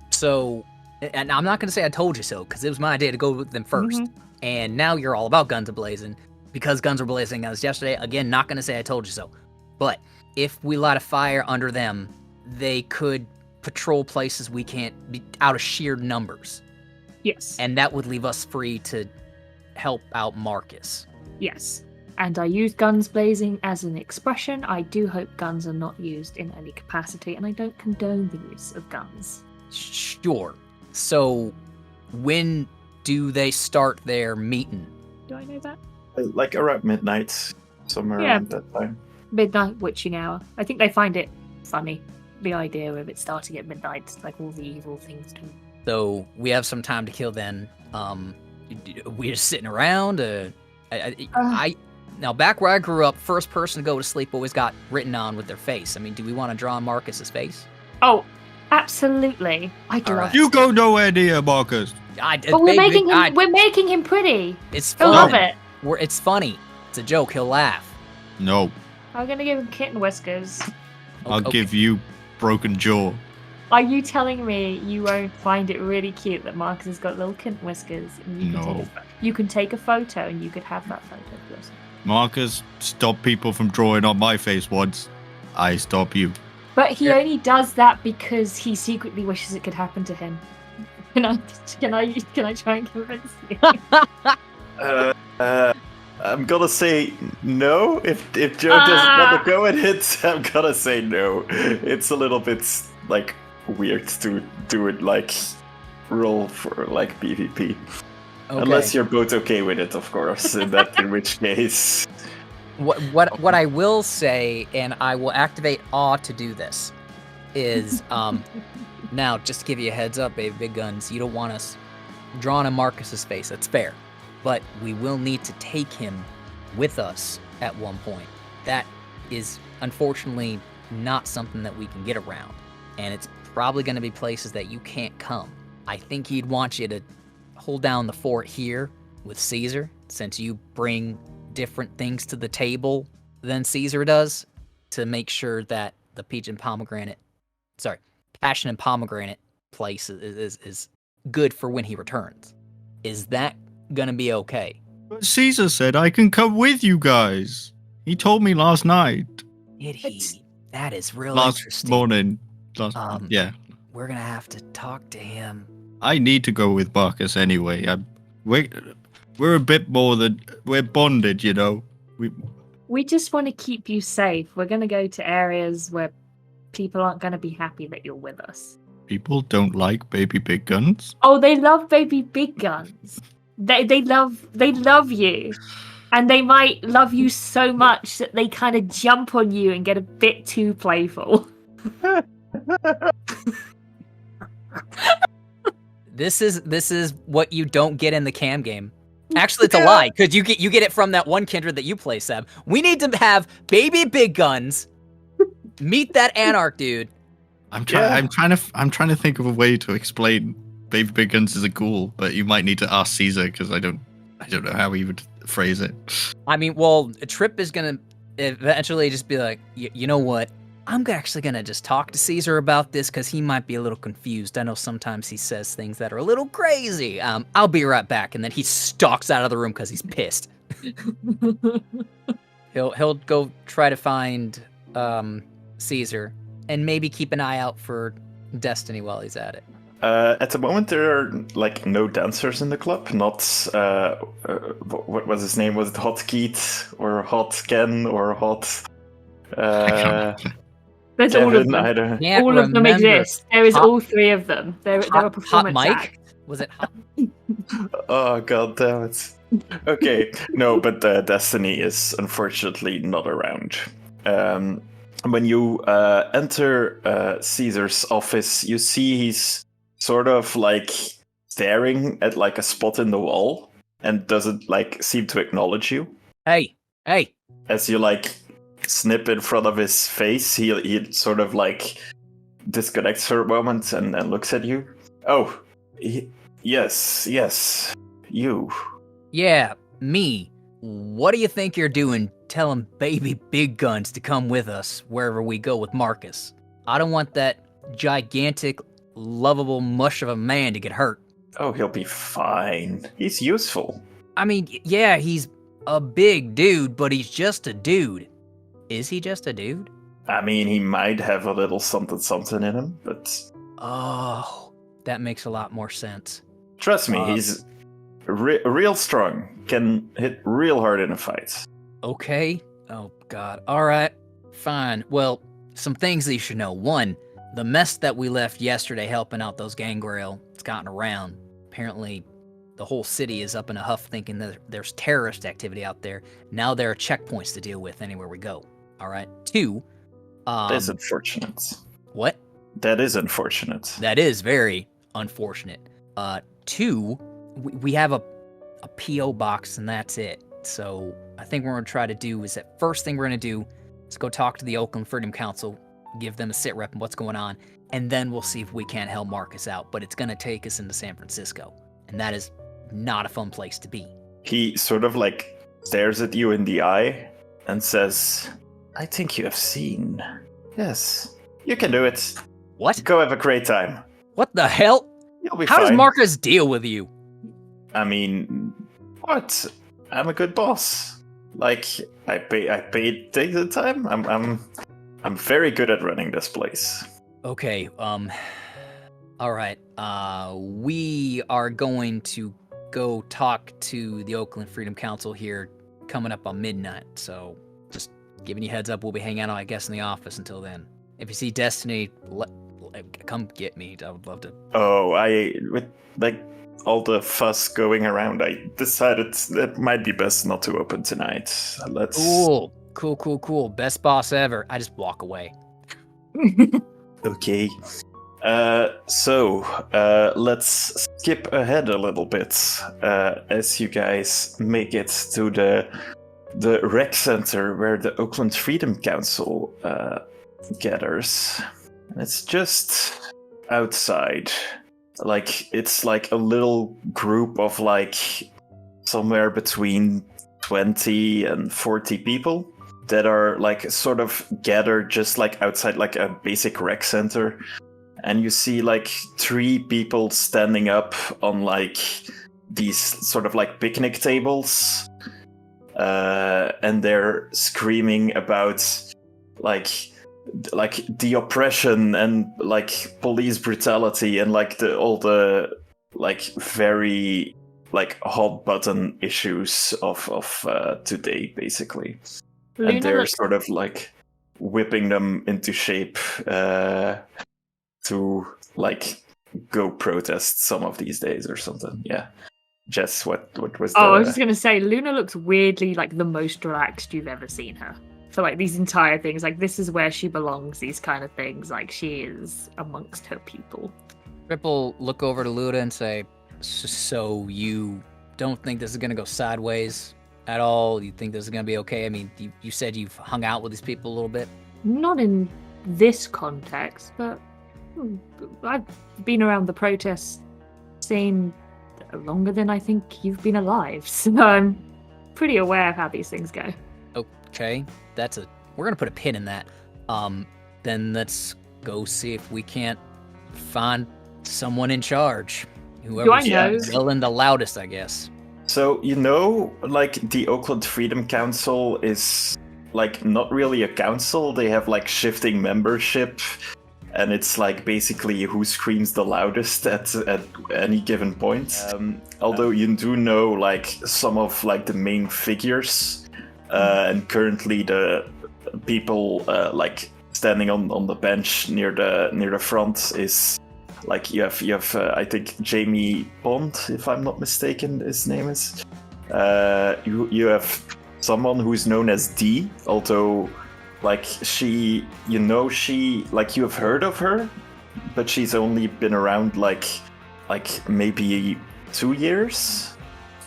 So, and I'm not going to say I told you so, because it was my idea to go with them first. And now you're all about guns a blazing, because guns are blazing as yesterday. Again, not going to say I told you so. But if we light a fire under them, they could patrol places we can't be out of sheer numbers. Yes. And that would leave us free to help out Marcus. Yes. And I use guns blazing as an expression. I do hope guns are not used in any capacity, and I don't condone the use of guns. Sure. So, when do they start their meeting? Do I know that? Like around midnight, somewhere Yeah. around that time. Midnight witching hour. I think they find it funny, the idea of it starting at midnight, like all the evil things do. So, we have some time to kill then. We're just sitting around. Now, back where I grew up, first person to go to sleep always got written on with their face. I mean, do we want to draw on Marcus's face? Oh, absolutely. I'd All love right. to. You go nowhere near Marcus. But we're making him pretty. It's He'll fun. love it. It's funny. It's a joke. He'll laugh. No, I'm gonna give him kitten whiskers. I'll Okay. give you broken jaw. Are you telling me you won't find it really cute that Marcus has got little kitten whiskers? And No. You can take a photo and you could have that photo of yourself. Marcus stopped people from drawing on my face once. I stop you. But he only does that because he secretly wishes it could happen to him. Can I try and convince you? I'm gonna say no. If Joe doesn't want to go at it, I'm gonna say no. It's a little bit like weird to do it like roll for like PvP. Okay. Unless you're both okay with it, of course. In which case, What I will say, and I will activate awe to do this, is now just to give you a heads up, baby big guns. You don't want us drawing on Marcus's face. That's fair, but we will need to take him with us at one point. That is unfortunately not something that we can get around, and it's probably going to be places that you can't come. I think he'd want you to hold down the fort here with Caesar, since you bring different things to the table than Caesar does, to make sure that the passion and pomegranate place is good for when he returns. Is that gonna be okay? But Caesar said I can come with you guys. He told me last night. Did he? That is real Last interesting. morning. Yeah. We're gonna have to talk to him. I need to go with Marcus anyway. We're a bit more than... We're bonded, you know. We just want to keep you safe. We're going to go to areas where people aren't going to be happy that you're with us. People don't like baby big guns. Oh, they love baby big guns. They love you. And they might love you so much that they kind of jump on you and get a bit too playful. This is what you don't get in the cam game. Actually, it's a lie, because you get it from that one kindred that you play, Seb. We need to have baby big guns meet that Anarch dude. I'm trying to think of a way to explain baby big guns as a ghoul, but you might need to ask Caesar because I don't know how he would phrase it. I mean, well, Trip is gonna eventually just be like, you know what? I'm actually gonna just talk to Caesar about this because he might be a little confused. I know sometimes he says things that are a little crazy. I'll be right back, and then he stalks out of the room because he's pissed. He'll go try to find Caesar and maybe keep an eye out for Destiny while he's at it. at the moment there are like no dancers in the club. Not what was his name? Was it Hot Keith or Hot Ken or Hot? There's all of them. All of them exist. There is all three of them. They're a performance Hot Mike? act. Was it Hot? Oh god damn it. Okay, no, but Destiny is unfortunately not around. When you enter Caesar's office, you see he's sort of like staring at like a spot in the wall and doesn't like seem to acknowledge you. Hey. As you like snip in front of his face, he sort of like disconnects for a moment and looks at you. Oh, yes, you. Yeah, me. What do you think you're doing telling baby big guns to come with us wherever we go with Marcus? I don't want that gigantic, lovable mush of a man to get hurt. Oh, he'll be fine. He's useful. I mean, yeah, he's a big dude, but he's just a dude. Is he just a dude? I mean, he might have a little something in him, but Oh, that makes a lot more sense. trust me, he's real strong. Can hit real hard in a fight. Okay. Oh, God. All right. Fine. Well, some things that you should know. One, the mess that we left yesterday helping out those gangrel, it's gotten around. Apparently, the whole city is up in a huff thinking that there's terrorist activity out there. Now there are checkpoints to deal with anywhere we go. All right. Two, That's unfortunate. what? That is unfortunate. That is very unfortunate. Two, we have a P.O. box and that's it. So I think what we're going to try to do is that first thing we're going to do is go talk to the Oakland Freedom Council, give them a sit rep and what's going on, and then we'll see if we can't help Marcus out. But it's going to take us into San Francisco, and that is not a fun place to be. He sort of like stares at you in the eye and says, I think you have seen. Yes, you can do it. What? Go have a great time. What the hell? You'll be How fine. does Marcus deal with you? I mean, what? I'm a good boss. Like, I paid take the time. I'm very good at running this place. Okay, all right. We are going to go talk to the Oakland Freedom Council here coming up on midnight. So just giving you heads up, we'll be hanging out, I guess, in the office until then. If you see Destiny, come get me. I would love to. Oh, with like all the fuss going around, I decided it might be best not to open tonight. Let's. Cool. Best boss ever. I just walk away. Okay. So let's skip ahead a little bit as you guys make it to the rec center where the Oakland Freedom Council gathers. It's just outside. Like, it's like a little group of like somewhere between 20 and 40 people that are like sort of gathered just like outside like a basic rec center. And you see like 3 people standing up on like these sort of like picnic tables. And they're screaming about like the oppression and like police brutality and like all the like very like hot button issues of today, basically. Luna And they're looks- sort of like whipping them into shape to like go protest some of these days or something. Yeah. Jess, what was I was just gonna say, Luna looks weirdly like the most relaxed you've ever seen her. For like these entire things, like this is where she belongs. These kind of things, like she is amongst her people. Ripple look over to Luda and say, so you don't think this is going to go sideways at all? You think this is going to be okay? I mean, you said you've hung out with these people a little bit. Not in this context, but I've been around the protest scene longer than I think you've been alive, so I'm pretty aware of how these things go. Okay, we're going to put a pin in that. Then let's go see if we can't find someone in charge. Whoever's know? yelling the loudest, I guess. So, like the Oakland Freedom Council is like not really a council. They have like shifting membership, and it's like basically who screams the loudest at any given point. Although you do know like some of like the main figures, and currently the people like standing on the bench near the front is. Like you have I think Jamie Bond, if I'm not mistaken, his name is. You have someone who's known as D, although like she like you have heard of her, but she's only been around like maybe 2 years.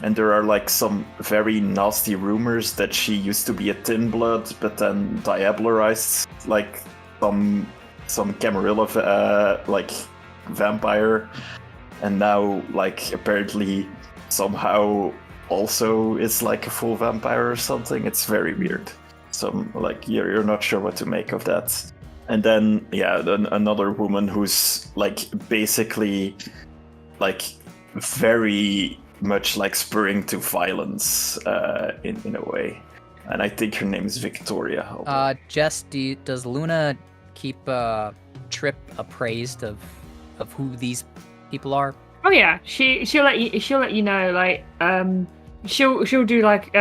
And there are like some very nasty rumors that she used to be a Tin Blood, but then diablerized like some Camarilla like vampire, and now like apparently somehow also is like a full vampire or something. It's very weird. So like you're not sure what to make of that. And then another woman who's like basically like very much like spurring to violence in a way. And I think her name is Victoria. Jess, does Luna keep Trip appraised of who these people are? Oh yeah, she'll let you know. Like she'll do like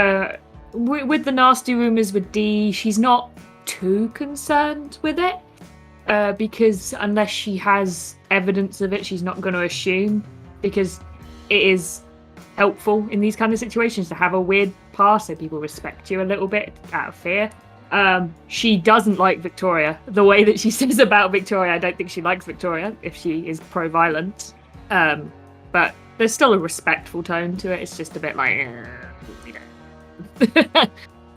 with the nasty rumors with D. She's not too concerned with it because unless she has evidence of it, she's not going to assume, because it is helpful in these kind of situations to have a weird past so people respect you a little bit out of fear. She doesn't like Victoria. The way that she says about Victoria, I don't think she likes Victoria if she is pro-violent. But there's still a respectful tone to it. It's just a bit like,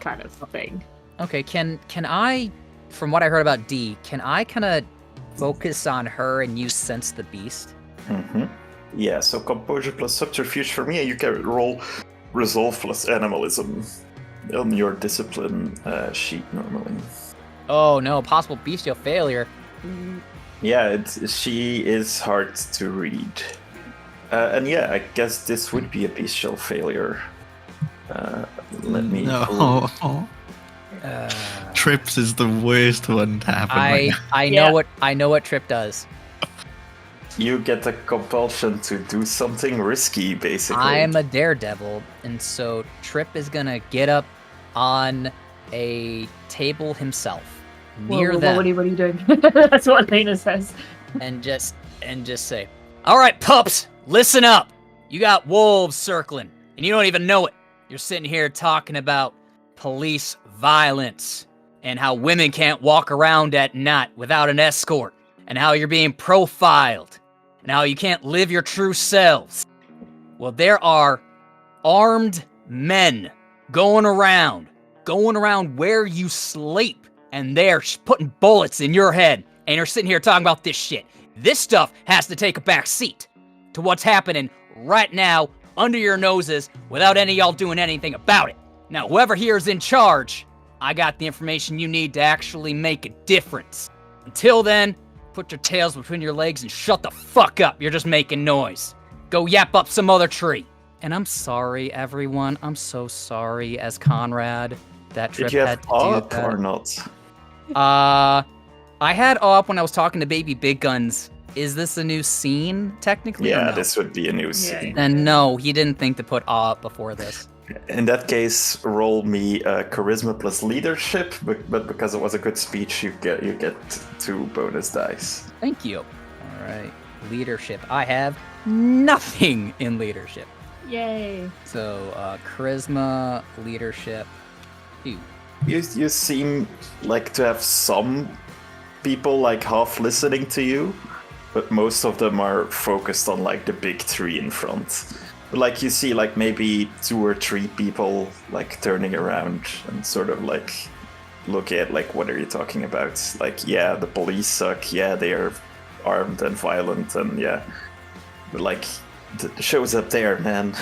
kind of thing. Okay, can I, from what I heard about D, can I kind of focus on her and use Sense the Beast? Mm-hmm. Yeah, so composure plus subterfuge for me, and you can roll resolve plus animalism on your discipline sheet normally. Oh no, possible bestial failure. Yeah, she is hard to read. And yeah, I guess this would be a bestial failure. Let me... No. Trips is the worst one to happen. I know what Trip does. You get a compulsion to do something risky, basically. I am a daredevil, and so Trip is gonna get up on a table himself near them. What are you doing? That's what Lena says. and just say, "All right, pups, listen up. You got wolves circling, and you don't even know it. You're sitting here talking about police violence and how women can't walk around at night without an escort, and how you're being profiled, and how you can't live your true selves. Well, there are armed men going around where you sleep, and they're putting bullets in your head, and you're sitting here talking about this shit. This stuff has to take a back seat to what's happening right now under your noses without any of y'all doing anything about it. Now, whoever here is in charge, I got the information you need to actually make a difference. Until then, put your tails between your legs and shut the fuck up. You're just making noise. Go yap up some other tree." And I'm sorry, everyone. I'm so sorry as Conrad that Trip Did you had have to do up that. or not? I had up when I was talking to Baby Big Guns. Is this a new scene, technically? or Yeah, no? this would be a new scene. Then no, he didn't think to put up before this. In that case, roll me charisma plus leadership, but because it was a good speech, you get 2 bonus dice. Thank you. All right, leadership. I have nothing in leadership. Yay. So charisma, leadership, 2. You seem like to have some people like half listening to you, but most of them are focused on like the big tree in front. Like you see like maybe 2 or 3 people like turning around and sort of like look at like, what are you talking about? Like, yeah, the police suck. Yeah, they are armed and violent, and yeah, but like the show's up there, man.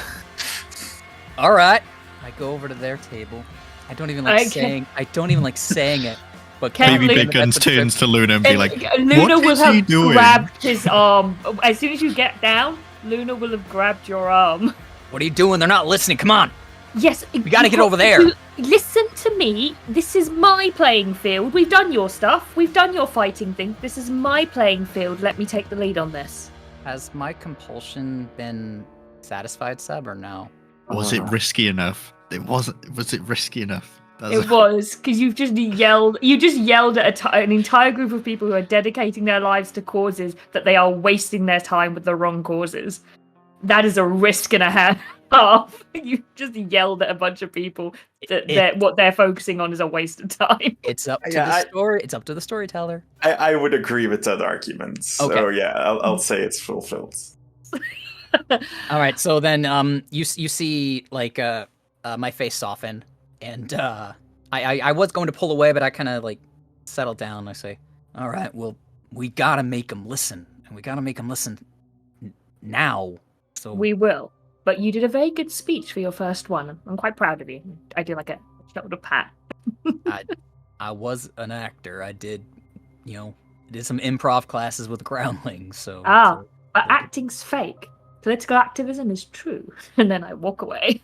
All right, I go over to their table. I don't even like saying it. But Baby Luna- Big Guns turns to Luna and be like, Luna "What will is he have doing?" grabbed his arm. As soon as you get down, Luna will have grabbed your arm. What are you doing? They're not listening. Come on. Yes, We gotta get over there. Listen to me. This is my playing field. We've done your stuff. We've done your fighting thing. This is my playing field. Let me take the lead on this. Has my compulsion been satisfied, Seb, or no? Was it risky enough? It wasn't. Was it risky enough? It was, because you've just yelled. You just yelled at an entire group of people who are dedicating their lives to causes that they are wasting their time with the wrong causes. That is a risk and a half. You just yelled at a bunch of people that what they're focusing on is a waste of time. It's up to the story. It's up to the storyteller. I would agree with that argument. So Okay. yeah, I'll say it's fulfilled. All right, so then you see like my face soften, and I was going to pull away, but I kind of like settled down. I say, "All right, well, we gotta make them listen, and we gotta make them listen now." So We will. But you did a very good speech for your first one. I'm quite proud of you. I do like a shoulder pat. I was an actor. I did some improv classes with groundlings. So But acting's fake. Political activism is true. And then I walk away.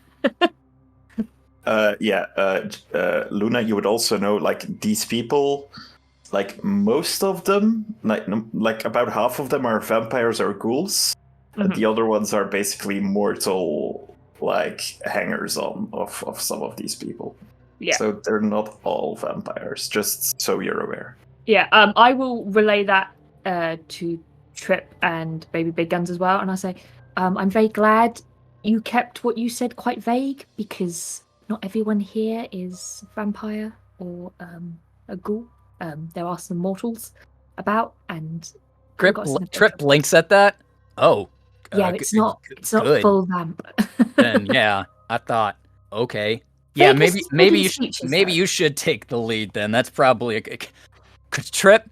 Luna, you would also know, like, these people, like, most of them, like about half of them are vampires or ghouls. Mhm. The other ones are basically mortal, like, hangers-on of some of these people. Yeah. So they're not all vampires, just so you're aware. Yeah, I will relay that to Trip and Baby Big Guns as well, and I say, I'm very glad you kept what you said quite vague, because not everyone here is vampire or a ghoul. There are some mortals about, and Trip blinks at that. Oh, yeah, it's not good. full vamp. Then yeah, I thought, okay, yeah, Vagueness maybe is you speeches, should maybe though. you should take the lead. Then that's probably cause Trip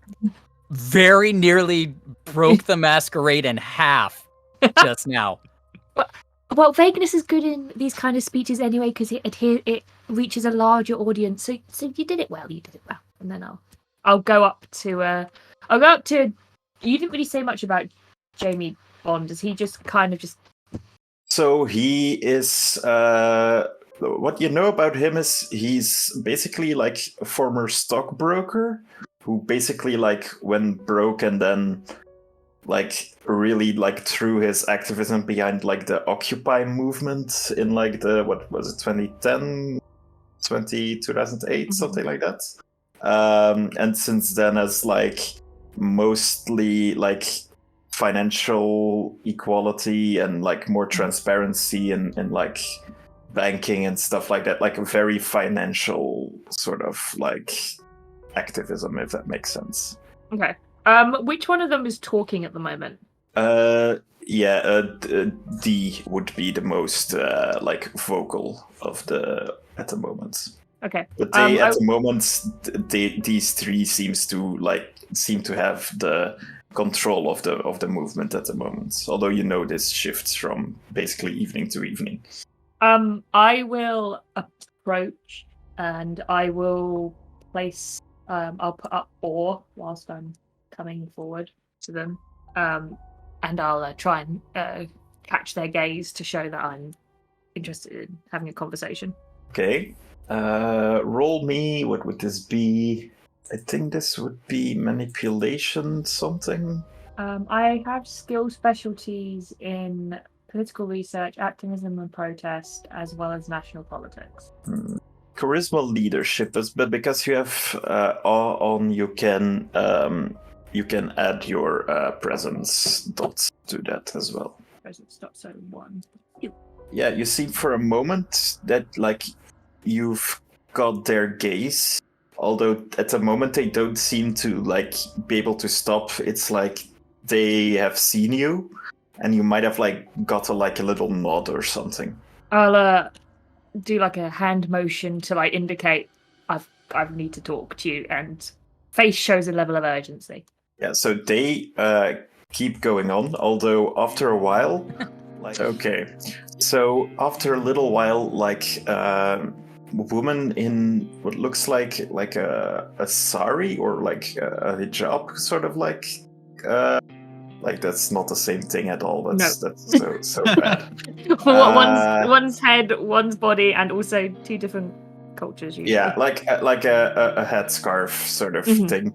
very nearly broke the Masquerade in half just now. Well, vagueness is good in these kind of speeches anyway, because it reaches a larger audience. So you did it well. And then I'll go up to You didn't really say much about Jamie Bond. Is he just kind of just? So he is. What you know about him is he's basically like a former stockbroker who basically like went broke and then like really like threw his activism behind like the Occupy movement in like the, what was it, 2010, 2008, something like that. And since then has like mostly like financial equality and like more transparency and like banking and stuff like that, like a very financial sort of like activism, if that makes sense. Okay. Which one of them is talking at the moment? D would be the most like vocal of the at the moment. Okay. But they at the moment, these three seem to have the control of the movement at the moment. Although you know this shifts from basically evening to evening. I will approach and I will place. I'll put up ore whilst I'm coming forward to them, and I'll try and catch their gaze to show that I'm interested in having a conversation. Okay. Roll me. What would this be? I think this would be manipulation something. I have skill specialties in political research, activism and protest, as well as national politics. Charisma leadership, but because you have awe on, you can add your presence dots to that as well. Presence dot, so 1. Yeah, you see for a moment that like you've got their gaze, although at the moment they don't seem to like be able to stop. It's like they have seen you, and you might have like got a little nod or something. I'll do like a hand motion to like indicate I need to talk to you, and face shows a level of urgency. Yeah, so they keep going on, although after a while, okay. So after a little while, like a woman in what looks like a sari or like a hijab, sort of like that's not the same thing at all. That's so bad. One's head, one's body, and also two different cultures. Usually. Yeah, like a headscarf sort of thing.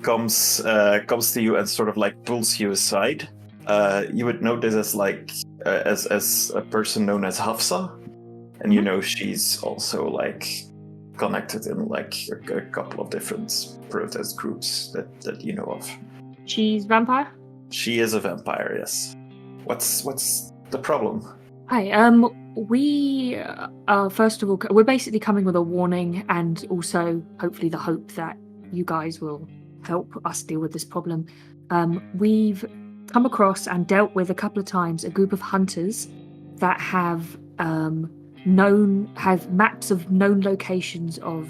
Comes to you and sort of like pulls you aside. You would know this as like as a person known as Hafsa, and you know she's also like connected in like a couple of different protest groups that you know of. She's vampire? She is a vampire, yes. What's the problem? Hi, we first of all, we're basically coming with a warning and also hopefully the hope that you guys will help us deal with this problem. We've come across and dealt with a couple of times a group of hunters that have maps of known locations of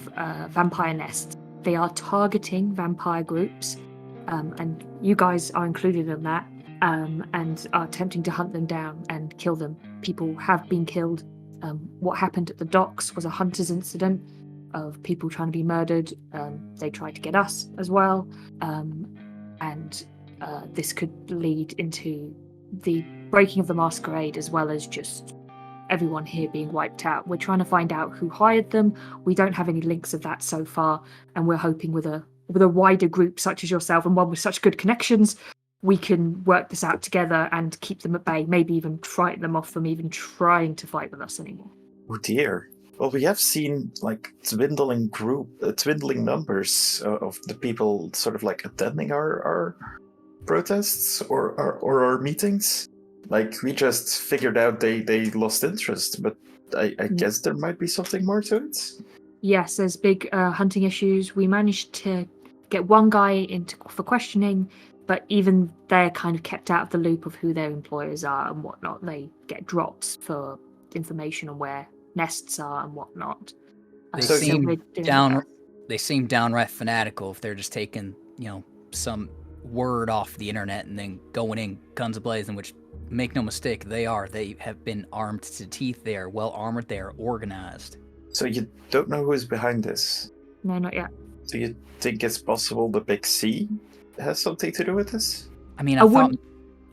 vampire nests. They are targeting vampire groups, and you guys are included in that, and are attempting to hunt them down and kill them. People have been killed. What happened at the docks was a hunter's incident of people trying to be murdered. They tried to get us as well, and this could lead into the breaking of the Masquerade, as well as just everyone here being wiped out. We're trying to find out who hired them. We don't have any links of that so far, and we're hoping with a wider group such as yourself and one with such good connections, we can work this out together and keep them at bay, maybe even frighten them off from even trying to fight with us anymore. Oh dear. Well, we have seen like dwindling numbers of the people sort of like attending our protests or our meetings. Like we just figured out they lost interest, but I guess there might be something more to it. Yes, there's big hunting issues. We managed to get one guy for questioning, but even they're kind of kept out of the loop of who their employers are and whatnot. They get dropped for information on where nests are and whatnot. They So seem downright fanatical if they're just taking, some word off the internet and then going in guns a-blazing, which, make no mistake, they are. They have been armed to teeth. They are well armored. They are organized. So you don't know who's behind this? No, not yet. Do you think it's possible the Big C has something to do with this? I mean, I wouldn't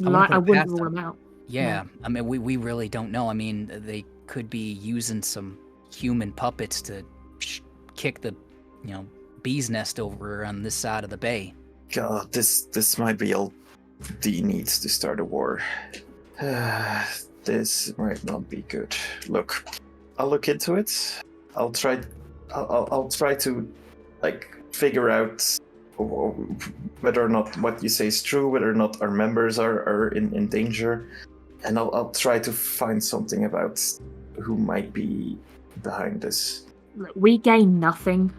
put it past rule them. them out. Yeah, No. I mean, we really don't know. I mean, they could be using some human puppets to kick the, bee's nest over on this side of the bay. God, this might be all D needs to start a war. This might not be good. Look, I'll look into it. I'll try to figure out whether or not what you say is true, whether or not our members are in danger, and I'll try to find something about who might be behind this. Look, we gain nothing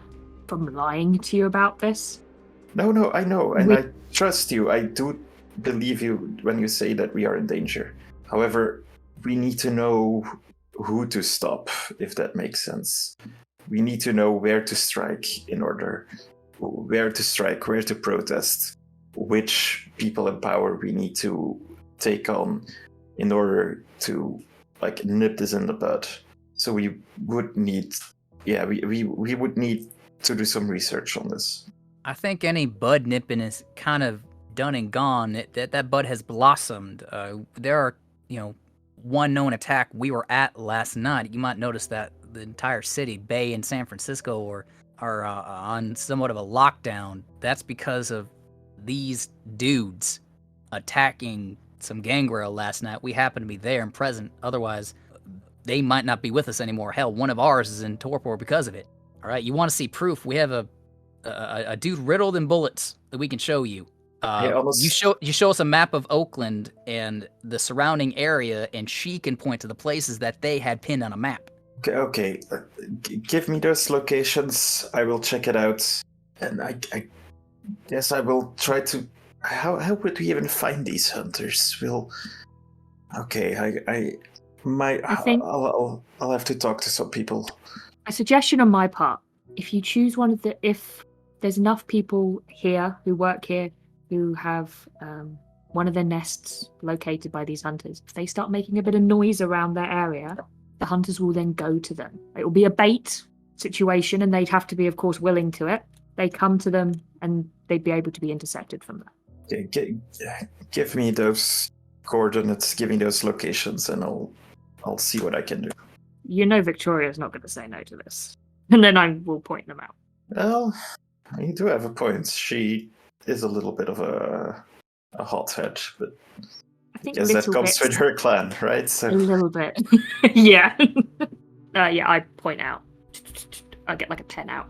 from lying to you about this. No, I know, and I trust you. I do believe you when you say that we are in danger. However, we need to know who to stop, if that makes sense. We need to know where to strike where to protest, which people in power we need to take on in order to nip this in the bud. So we would need we would need to do some research on this. I think any bud nipping is kind of done and gone. That bud has blossomed. There are, one known attack we were at last night. You might notice that the entire city, Bay and San Francisco, are on somewhat of a lockdown. That's because of these dudes attacking some gangrel last night. We happen to be there and present. Otherwise, they might not be with us anymore. Hell, one of ours is in torpor because of it. All right, you want to see proof? We have a dude riddled in bullets that we can show you. You show us a map of Oakland and the surrounding area, and she can point to the places that they had pinned on a map. Okay. Give me those locations. I will check it out, and I guess I will try to. How would we even find these hunters? I think I'll have to talk to some people. A suggestion on my part: if you choose if there's enough people here who work here who have one of their nests located by these hunters, if they start making a bit of noise around their area, the hunters will then go to them. It will be a bait situation, and they'd have to be, of course, willing to it. They come to them, and they'd be able to be intercepted from there. Okay, give me those coordinates, give me those locations, and I'll see what I can do. Victoria's not going to say no to this. And then I will point them out. Well, you do have a point. She is a little bit of a hothead, but I think guess that comes with her clan, right? So... A little bit. Yeah. I point out. I get a 10 out.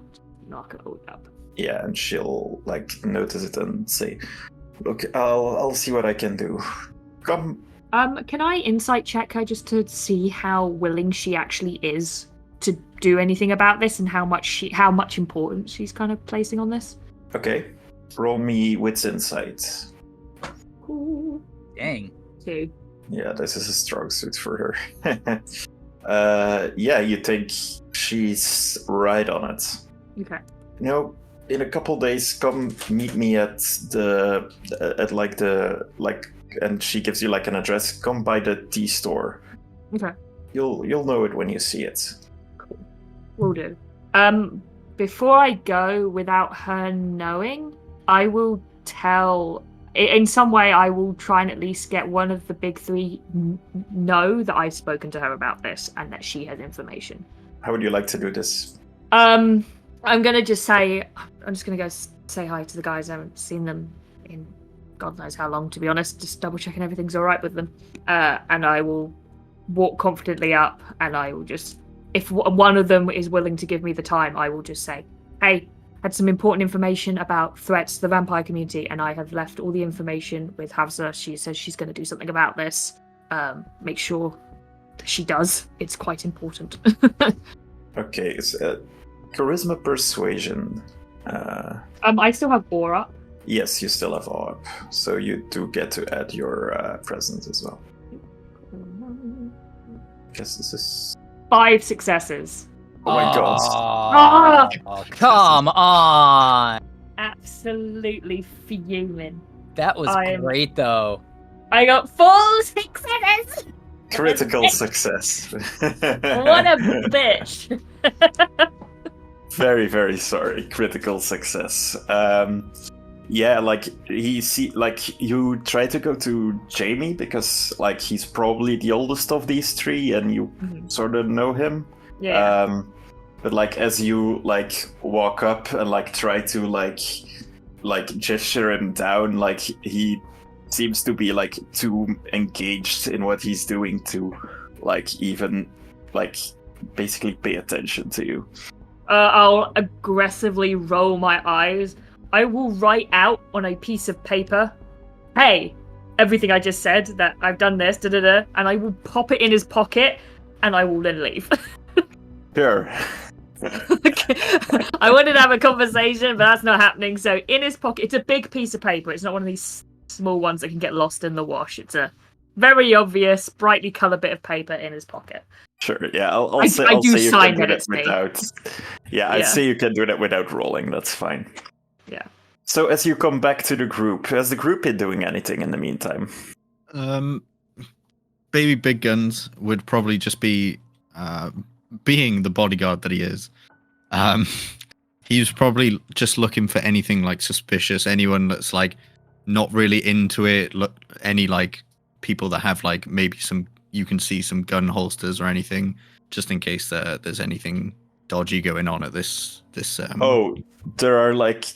Knock it all up. Yeah, and she'll notice it and say, "Look, I'll see what I can do. Come." Can I insight check her just to see how willing she actually is to do anything about this, and how much importance she's kind of placing on this? Okay. Roll me wits insight. Cool. Dang. 2. Yeah, this is a strong suit for her. You think she's right on it. Okay. In a couple days, come meet me and she gives you an address. Come by the tea store. Okay. You'll know it when you see it. Cool. Will do. Before I go, without her knowing, I will tell in some way, I will try and at least get one of the big three know that I've spoken to her about this and that she has information. How would you like to do this? I'm gonna just say, I'm just gonna go say hi to the guys. I haven't seen them in God knows how long, to be honest. Just double checking everything's all right with them. And I will walk confidently up, and I will just, if one of them is willing to give me the time, I will just say, hey, had some important information about threats to the vampire community, and I have left all the information with Havza. She says she's going to do something about this. Make sure she does. It's quite important. Okay, it's charisma persuasion. I still have aura up. Yes, you still have all up, so you do get to add your presence as well. Guess this is 5 successes. Oh my god. Oh, come on. Absolutely fuming. That was great, though. I got full successes. Critical success. What a bitch. Very, very sorry. Critical success. Yeah, like you try to go to Jamie because like he's probably the oldest of these three, and you sort of know him. Yeah. But like as you like walk up and like try to like gesture him down, like he seems to be like too engaged in what he's doing to like even like basically pay attention to you. I'll aggressively roll my eyes. I will write out on a piece of paper, hey, everything I just said, that I've done this, and I will pop it in his pocket, and I will then leave. Sure. I wanted to have a conversation, but that's not happening. So in his pocket, it's a big piece of paper. It's not one of these small ones that can get lost in the wash. It's a very obvious, brightly coloured bit of paper in his pocket. Sure, yeah, I'll say you can do it without... Yeah, I'd say you can do that without rolling, that's fine. Yeah. So as you come back to the group, has the group been doing anything in the meantime? Baby Big Guns would probably just be being the bodyguard that he is. He's probably just looking for anything like suspicious, anyone that's like not really into it, any like people that have like maybe some, you can see some gun holsters or anything, just in case there's anything dodgy going on at this Oh, there are like,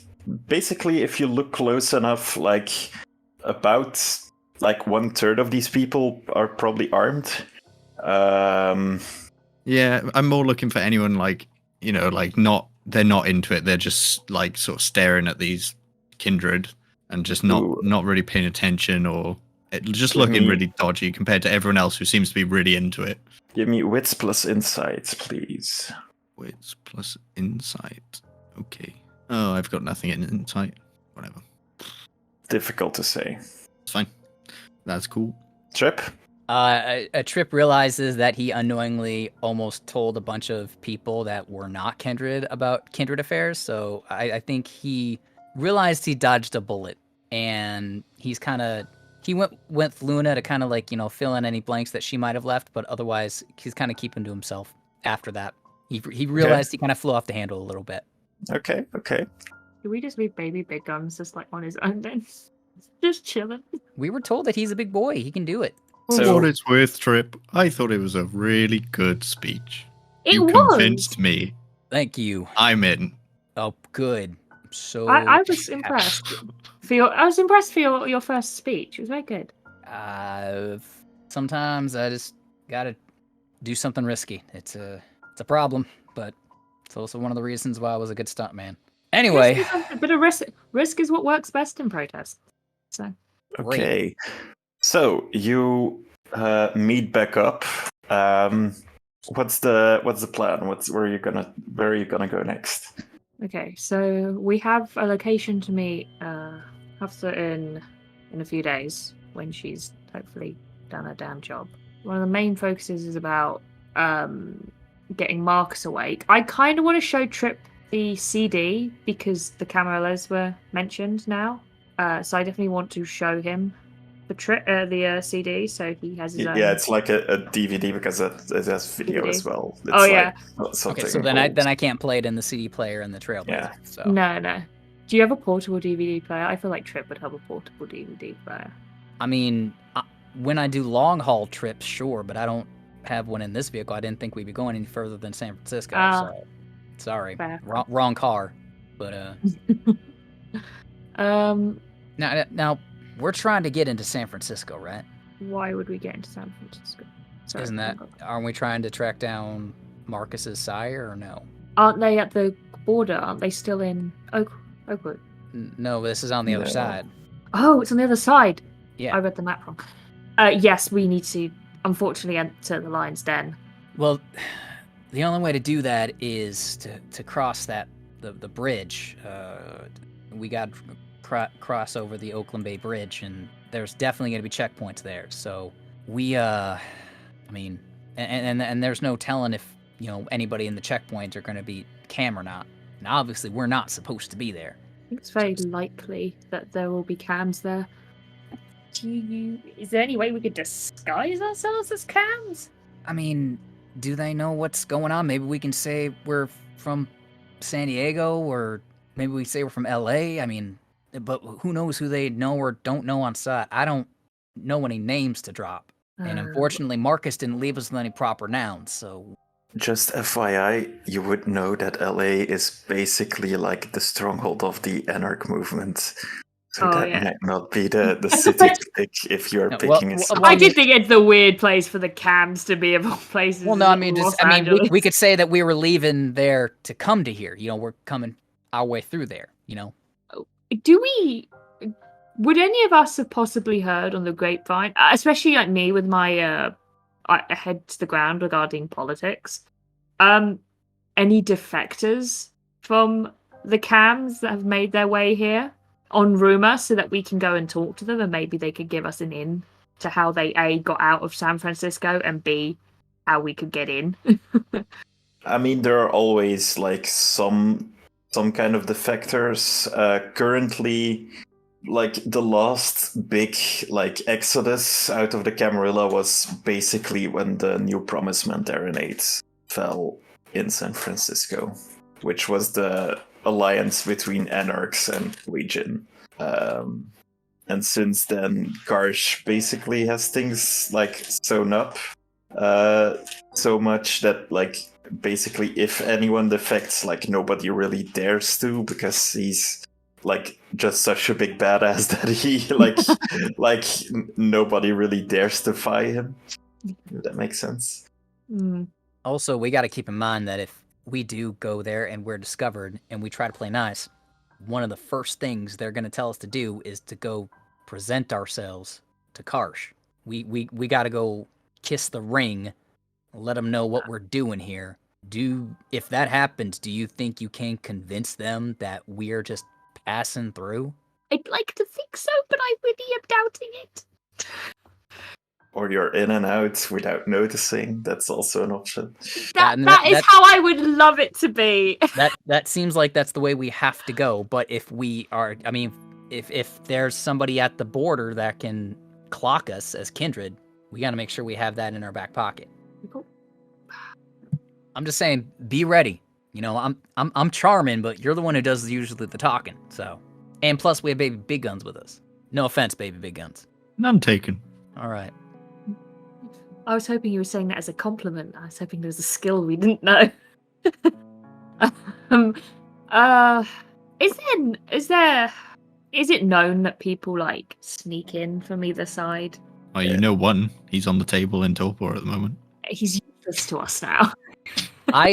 basically if you look close enough, like about like 1/3 of these people are probably armed. Yeah, I'm more looking for anyone like, you know, like they're not into it, they're just like sort of staring at these kindred and just not really paying attention, or just looking really dodgy compared to everyone else who seems to be really into it. Give me wits plus insights, please. Wits plus insight. Okay. Oh, I've got nothing in insight. Whatever. Difficult to say. It's fine. That's cool. Trip? A Trip realizes that he unknowingly almost told a bunch of people that were not kindred about kindred affairs, so I think he realized he dodged a bullet, and he went with Luna to kind of like, you know, fill in any blanks that she might have left, but otherwise he's kind of keeping to himself after that. He realized he kind of flew off the handle a little bit. Okay. Can we just leave Baby Big Guns just like on his own then? Just chilling. We were told that he's a big boy. He can do it. For what it's worth, Trip, I thought it was a really good speech. You convinced me. Thank you. I'm in. Oh, good. So I was impressed. I was impressed for your first speech. It was very good. Sometimes I just gotta do something risky. It's a problem, but it's also one of the reasons why I was a good stuntman. Anyway, a bit of risk is what works best in protest. So okay, so you meet back up. What's the plan? Where are you gonna go next? Okay, so we have a location to meet Hafsa in a few days when she's hopefully done her damn job. One of the main focuses is about getting Marcus awake. I kind of want to show Trip the CD because the Camarellas were mentioned now. So I definitely want to show him the CD, so he has his own. Yeah, it's like a DVD because it has video DVD as well. It's yeah. Okay, so then I can't play it in the CD player in the Trailblazer. Yeah. So. No. Do you have a portable DVD player? I feel like Trip would have a portable DVD player. I mean, when I do long haul trips, sure, but I don't have one in this vehicle. I didn't think we'd be going any further than San Francisco. So sorry, fair. wrong car. But now we're trying to get into San Francisco, right? Why would we get into San Francisco? Sorry, Isn't that? Aren't we trying to track down Marcus's sire or no? Aren't they at the border? Aren't they still in Oakwood? No, this is on the other side. Oh, it's on the other side. Yeah. I read the map wrong. Yes, we need to, unfortunately, enter the Lion's Den. Well, the only way to do that is to cross the bridge. We got to cross over the Oakland Bay Bridge, and there's definitely going to be checkpoints there. So we, I mean, and there's no telling if anybody in the checkpoints are going to be cam or not. And obviously, we're not supposed to be there. I think it's very likely that there will be cams there. Is there any way we could disguise ourselves as cams? I mean, do they know what's going on? Maybe we can say we're from San Diego, or maybe we say we're from LA. I mean, but who knows who they know or don't know on site? I don't know any names to drop. And unfortunately, Marcus didn't leave us with any proper nouns, so... Just FYI, you would know that LA is basically like the stronghold of the Anarch movement. So that might not be the city to pick if you're picking a city. I did think it's the weird place for the cams to be of all places. Well, no, I mean, we could say that we were leaving there to come to here. We're coming our way through there, Would any of us have possibly heard on the grapevine, especially like me with my head to the ground regarding politics, any defectors from the cams that have made their way here on rumor, so that we can go and talk to them, and maybe they could give us an in to how they A, got out of San Francisco, and B, how we could get in? I mean, there are always like some kind of defectors. Currently, like the last big exodus out of the Camarilla was basically when the New Promised Mandarinate fell in San Francisco, which was the alliance between Anarchs and Legion. And since then, Karsh basically has things sewn up so much that basically if anyone defects, nobody really dares to, because he's just such a big badass that he nobody really dares defy him. If that makes sense. Also, we got to keep in mind that if we do go there and we're discovered and we try to play nice, one of the first things they're going to tell us to do is to go present ourselves to Karsh. We got to go kiss the ring, let them know what we're doing here. If that happens, do you think you can convince them that we're just passing through? I'd like to think so, but I really am doubting it. Or you're in and out without noticing. That's also an option. That is how I would love it to be. That seems like that's the way we have to go. But if we are, I mean, if there's somebody at the border that can clock us as kindred, we got to make sure we have that in our back pocket. Cool. I'm just saying, be ready. I'm charming, but you're the one who does usually the talking. So, and plus we have baby big guns with us. No offense, baby big guns. None taken. All right. I was hoping you were saying that as a compliment. I was hoping there was a skill we didn't know. Is it known that people sneak in from either side? Oh, you know one. He's on the table in Torpor at the moment. He's useless to us now. I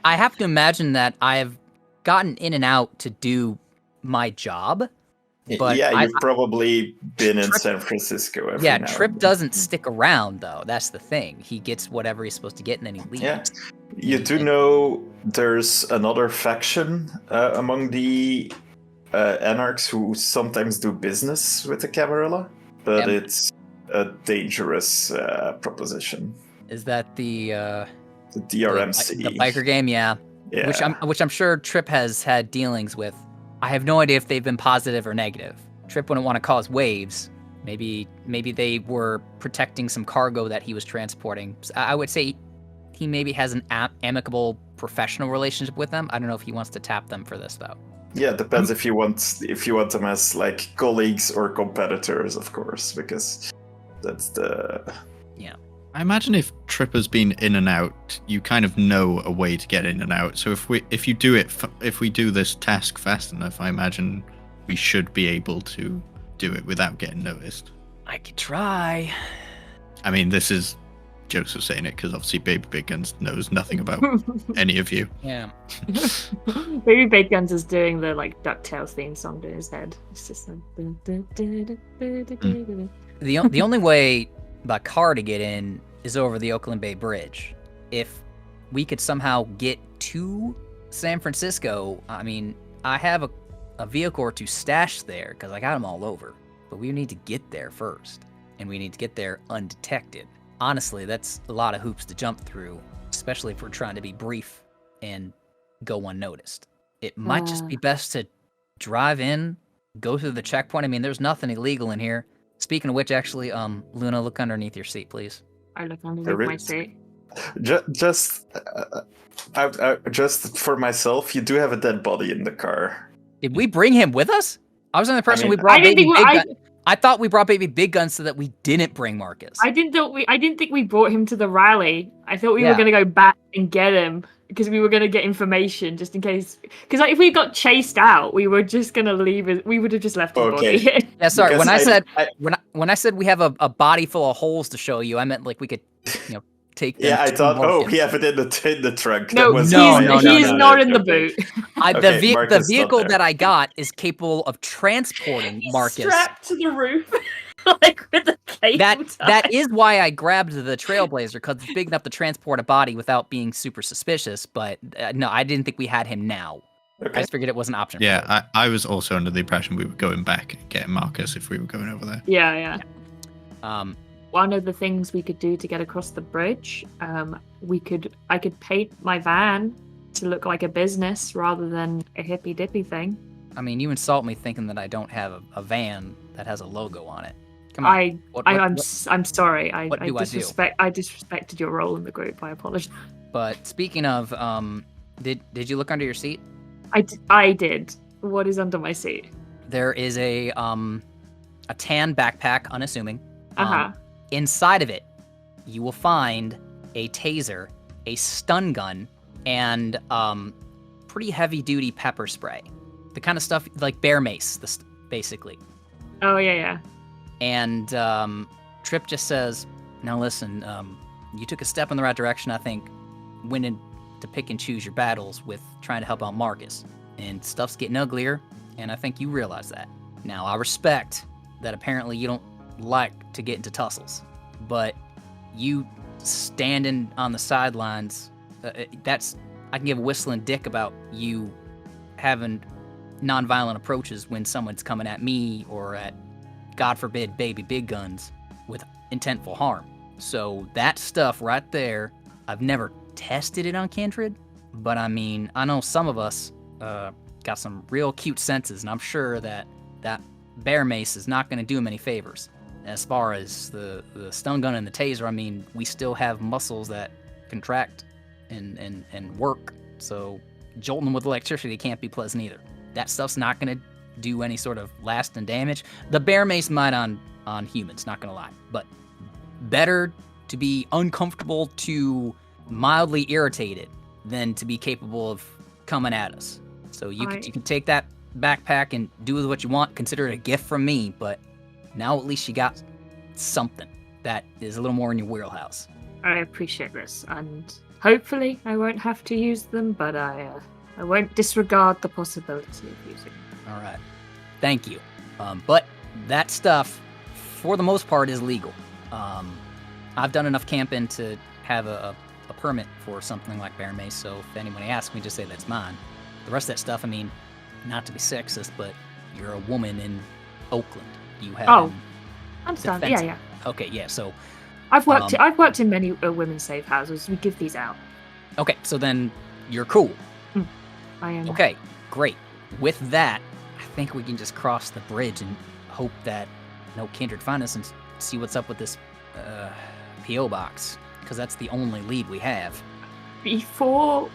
have to imagine that I've gotten in and out to do my job. But you've probably been in San Francisco every now Trip doesn't stick around, though. That's the thing. He gets whatever he's supposed to get, and then he leaves. Yeah. You do know there's another faction among the Anarchs who sometimes do business with the Camarilla, but it's a dangerous proposition. Is that the DRMC? The biker game, yeah. Which I'm sure Trip has had dealings with. I have no idea if they've been positive or negative. Trip wouldn't want to cause waves. Maybe they were protecting some cargo that he was transporting. So I would say he maybe has an amicable professional relationship with them. I don't know if he wants to tap them for this, though. Yeah, it depends if you want them as like colleagues or competitors, of course, because that's the. I imagine if Tripper's been in and out, you kind of know a way to get in and out. So if we do this task fast enough, I imagine we should be able to do it without getting noticed. I could try. I mean, this is Joseph saying it because obviously Baby Big Guns knows nothing about any of you. Yeah. Baby Big Guns is doing the like DuckTales theme song to his head. It's just like. The only way by car to get in is over the Oakland Bay Bridge. If we could somehow get to San Francisco, I mean, I have a vehicle or two stashed there because I got them all over. But we need to get there first, and we need to get there undetected. Honestly, that's a lot of hoops to jump through, especially if we're trying to be brief and go unnoticed. It might just be best to drive in, go through the checkpoint. I mean, there's nothing illegal in here. Speaking of which, actually, Luna, look underneath your seat, please. I look underneath my seat. Just for myself, you do have a dead body in the car. Did we bring him with us? I was under the impression we I brought didn't Baby think Big we- Gun. I thought we brought Baby Big Guns so that we didn't bring Marcus. I didn't think we brought him to the rally. I thought we were Yeah. going to go back and get him because we were going to get information just in case. Because like, if we got chased out, we were just going to leave it. We would have just left his Okay. body. Yeah, sorry. Because When I said we have a body full of holes to show you, I meant like we could, take them. Yeah, I to thought, Marcus. we have it in the trunk. No, That was he's not in the boot. Okay, The Marcus not vehicle there. that I got is capable of transporting Marcus. Strapped to the roof, like with a cable tie. That is why I grabbed the Trailblazer, because it's big enough to transport a body without being super suspicious. But no, I didn't think we had him now. I Okay. just figured it was an option. Yeah, I was also under the impression we were going back and getting Marcus if we were going over there. Yeah. One One of the things we could do to get across the bridge, I could paint my van to look like a business rather than a hippy dippy thing. I mean, you insult me thinking that I don't have a van that has a logo on it. Come on. I'm sorry. I what do I do? disrespected your role in the group. I apologize. But speaking of, did you look under your seat? I did. What is under my seat? There is a tan backpack, unassuming. Inside of it, you will find a taser, a stun gun, and pretty heavy-duty pepper spray. The kind of stuff like bear mace, basically. Oh yeah. And Trip just says, "Now listen, you took a step in the right direction. I think went in to pick and choose your battles with trying to help out Marcus, and stuff's getting uglier. And I think you realize that. Now I respect that. Apparently you don't like to get into tussles, but you standing on the sidelines, I can give a whistling dick about you having non-violent approaches when someone's coming at me or at, God forbid, Baby Big Guns with intentful harm. So that stuff right there, I've never tested it on Kindred, but I mean, I know some of us got some real cute senses, and I'm sure that bear mace is not going to do him any favors. As far as the stun gun and the taser, I mean, we still have muscles that contract and work, so jolting them with electricity can't be pleasant either. That stuff's not going to do any sort of lasting damage. The bear mace might on humans, not going to lie, but better to be uncomfortable to mildly irritated than to be capable of coming at us. So you can take that backpack and do with what you want. Consider it a gift from me, but now at least you got something that is a little more in your wheelhouse. I appreciate this, and hopefully I won't have to use them, but I won't disregard the possibility of using them. All right. Thank you. But that stuff, for the most part, is legal. I've done enough camping to have a permit for something like bear mace, so if anybody asks me, just say that's mine. The rest of that stuff, I mean, not to be sexist, but you're a woman in Oakland. You have Understand? defense- Yeah. Okay, yeah, so... I've worked in many women's safe houses. We give these out. Okay, so then you're cool. I am. Okay, great. With that, I think we can just cross the bridge and hope that no Kindred find us and see what's up with this P.O. box, because that's the only lead we have. Before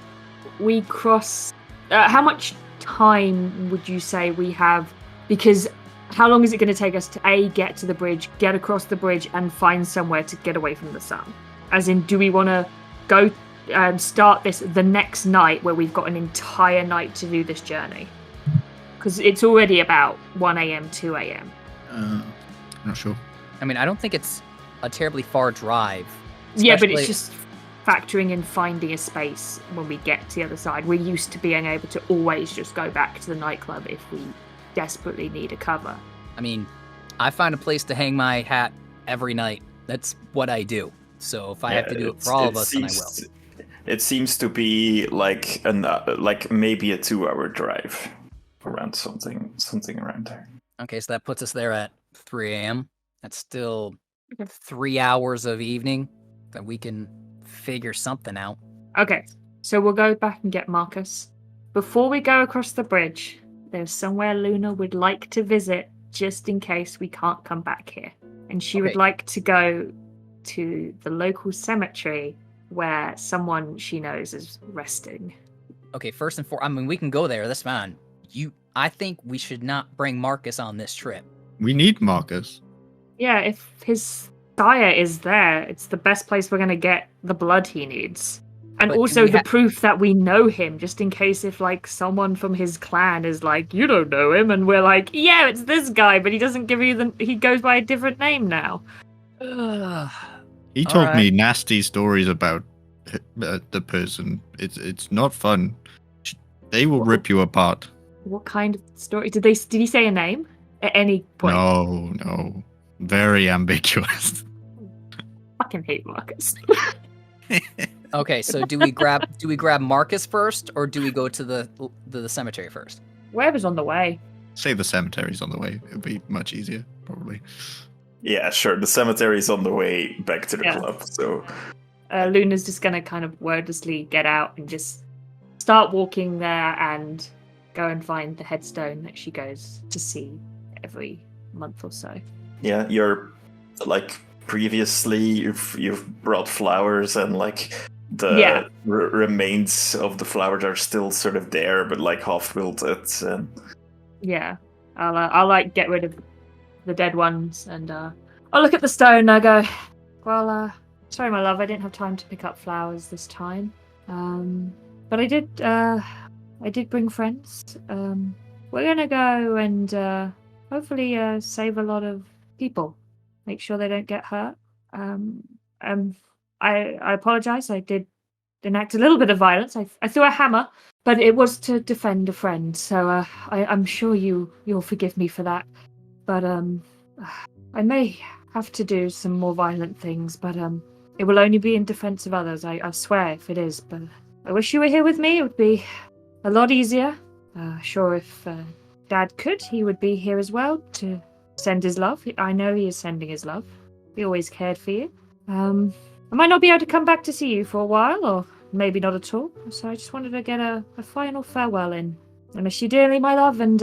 we cross, how much time would you say we have? Because how long is it going to take us to A, get to the bridge, get across the bridge, and find somewhere to get away from the sun? As in, do we want to go and start this the next night where we've got an entire night to do this journey? Because it's already about 1 a.m., 2 a.m. I'm not sure. I mean, I don't think it's a terribly far drive. Yeah, but especially- it's just factoring in finding a space when we get to the other side. We're used to being able to always just go back to the nightclub if we desperately need a cover. I mean, I find a place to hang my hat every night. That's what I do. So if I have to do it for all of us, then I will. It seems to be like maybe a 2-hour drive, around something around there. Okay, so that puts us there at 3 a.m. That's still 3 hours of evening that we can figure something out. Okay, so we'll go back and get Marcus. Before we go across the bridge, there's somewhere Luna would like to visit just in case we can't come back here. And she would Okay. like to go to the local cemetery where someone she knows is resting. Okay, first and foremost, I mean, we can go there. That's fine. I think we should not bring Marcus on this trip. We need Marcus. Yeah, if his sire is there, it's the best place we're going to get the blood he needs. And But do also we the proof that we know him, just in case if, like, someone from his clan is like, you don't know him, and we're like, yeah, it's this guy, but he doesn't give you he goes by a different name now. He told Alright. me nasty stories about the person. It's not fun. They will rip you apart. What kind of story? Did he say a name at any point? No. Very ambiguous. Fucking hate Marcus. Okay, so do we grab Marcus first, or do we go to the cemetery first? Wherever's on the way. Say the cemetery's on the way. It'll be much easier, probably. Yeah, sure. The cemetery's on the way back to the Yeah. club, so Luna's just going to kind of wordlessly get out and just start walking there and go and find the headstone that she goes to see every month or so. yeah, you're like previously you've brought flowers and like the Yeah. remains of the flowers are still sort of there, but like half wilted. And Yeah, I'll like get rid of the dead ones and I'll look at the stone and I go, well, sorry my love, I didn't have time to pick up flowers this time. But I did bring friends. We're gonna go and hopefully save a lot of people. Make sure they don't get hurt. I apologize. I did enact a little bit of violence. I threw a hammer, but it was to defend a friend. So I'm sure you'll forgive me for that. But I may have to do some more violent things. But it will only be in defense of others. I swear, if it is. But I wish you were here with me. It would be a lot easier. Sure, if Dad could, he would be here as well to send his love. I know he is sending his love. He always cared for you. I might not be able to come back to see you for a while, or maybe not at all. So I just wanted to get a final farewell in. I miss you dearly, my love, and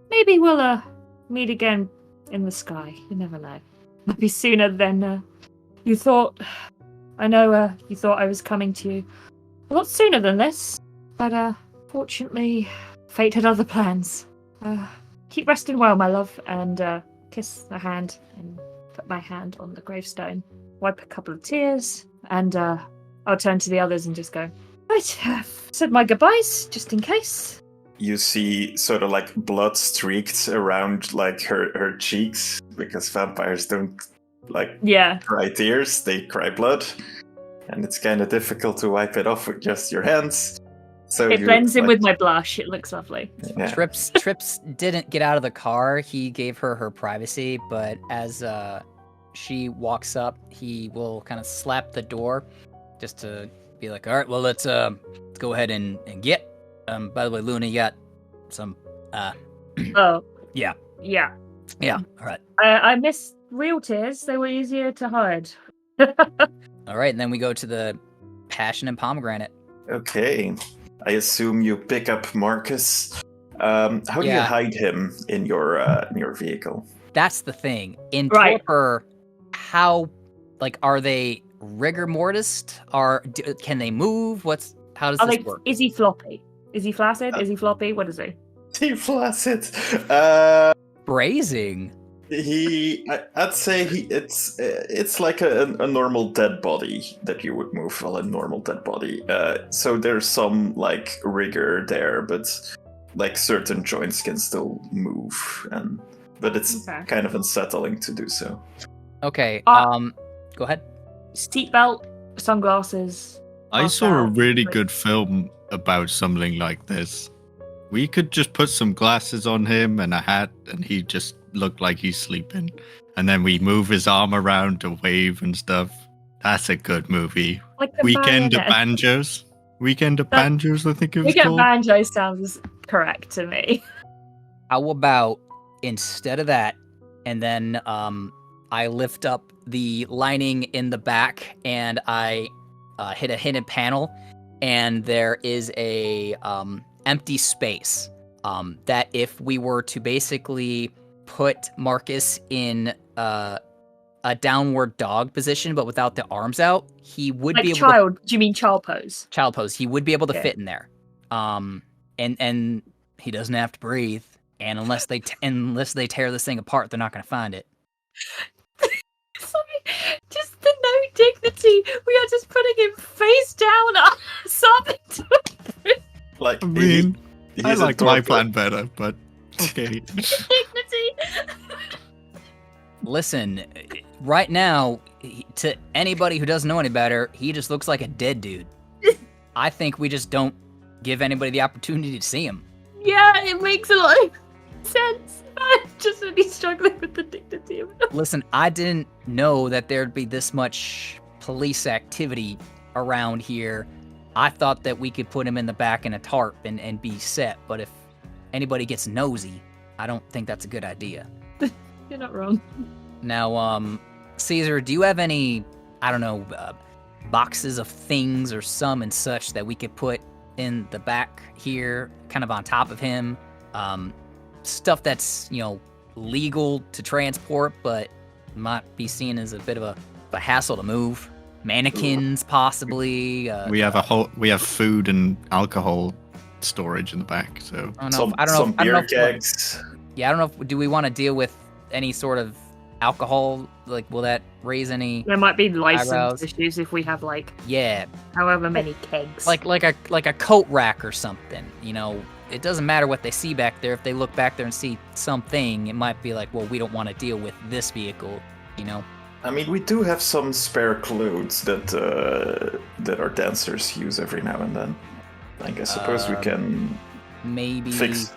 maybe we'll meet again in the sky. You never know. Maybe sooner than you thought. I know you thought I was coming to you a lot sooner than this, but fortunately, fate had other plans. Keep resting well, my love, and kiss the hand and put my hand on the gravestone. Wipe a couple of tears, and I'll turn to the others and just go, right, I've said my goodbyes, just in case. you see sort of like blood streaked around like her cheeks, because vampires don't like Yeah. cry tears, they cry blood. And it's kind of difficult to wipe it off with just your hands. So It you, blends in like, with my blush. It looks lovely. yeah. Trips didn't get out of the car. He gave her privacy, but as she walks up, he will kind of slap the door just to be like, all right, well, let's go ahead and get. By the way, Luna, you got some, Oh. Yeah. Yeah. yeah, all right. I miss real tears. They were easier to hide. All right, and then we go to the Passion and Pomegranate. Okay. I assume you pick up Marcus. How do you Yeah. hide him in your vehicle? That's the thing. In Right. torpor, how, like, are they rigor mortis? Can they move? How does Are this they work? is he floppy? Is he flaccid? Is he floppy? What is he? He flaccid. Phrasing. I'd say it's like a normal dead body that you would move. Well, a normal dead body. So there's some like rigor there, but like certain joints can still move, but it's kind of unsettling to do so. Okay. Go ahead. Seatbelt, sunglasses. I saw a really good film about something like this. We could just put some glasses on him and a hat, and he just looked like he's sleeping. And then we move his arm around to wave and stuff. That's a good movie. Like the Weekend of Marionette. Banjos. Weekend of Banjos, I think it was Weekend called. Banjo sounds correct to me. How about instead of that, and then I lift up the lining in the back and I hit a hidden panel, and there is a empty space that if we were to basically put Marcus in a downward dog position but without the arms out, he would Like be able child. Do you mean child pose? child pose. He would be able to Yeah. fit in there. And he doesn't have to breathe. And unless they tear this thing apart, they're not going to find it. Sorry, just the no dignity. We are just putting him face down on something. Like I mean, I he's a like my dwarf. plan better, but okay. Dignity. Listen, right now, to anybody who doesn't know any better, he just looks like a dead dude. I think we just don't give anybody the opportunity to see him. Yeah, it makes a lot of sense. I'm just really struggling with the dignity of it. Listen, I didn't know that there'd be this much police activity around here. I thought that we could put him in the back in a tarp and be set, but if anybody gets nosy, I don't think that's a good idea. You're not wrong. Now, Caesar, do you have any, I don't know, boxes of things or some and such that we could put in the back here, kind of on top of him? Stuff that's, legal to transport, but might be seen as a bit of a hassle to move. Mannequins, possibly. we have food and alcohol storage in the back, so I don't know. Some I don't beer know if, kegs. yeah, I don't know. Do we want to deal with any sort of alcohol? Like, will that raise any? There might be license Eyebrows. issues if we have Yeah, however many kegs. like a coat rack or something. It doesn't matter what they see back there. If they look back there and see something, it might be like, well, we don't want to deal with this vehicle. I mean, we do have some spare clothes that our dancers use every now and then. Like, I suppose we can Maybe fix.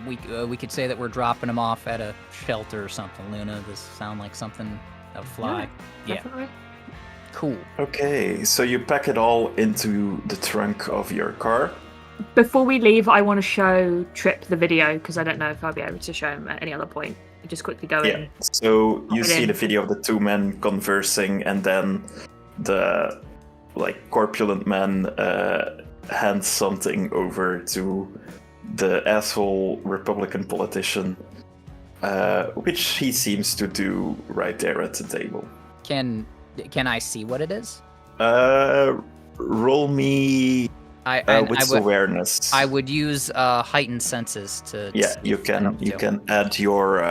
we could say that we're dropping them off at a shelter or something. Luna, does sound like something that would fly? Yeah, Definitely. cool. Okay, so you pack it all into the trunk of your car. Before we leave, I want to show Trip the video because I don't know if I'll be able to show him at any other point. Just quickly go Yeah. in. So you it see in. the video of the two men conversing, and then the corpulent man hands something over to the asshole Republican politician, which he seems to do right there at the table. Can I see what it is? Roll me with awareness. I would use heightened senses to. Yeah, see you if that can helps add your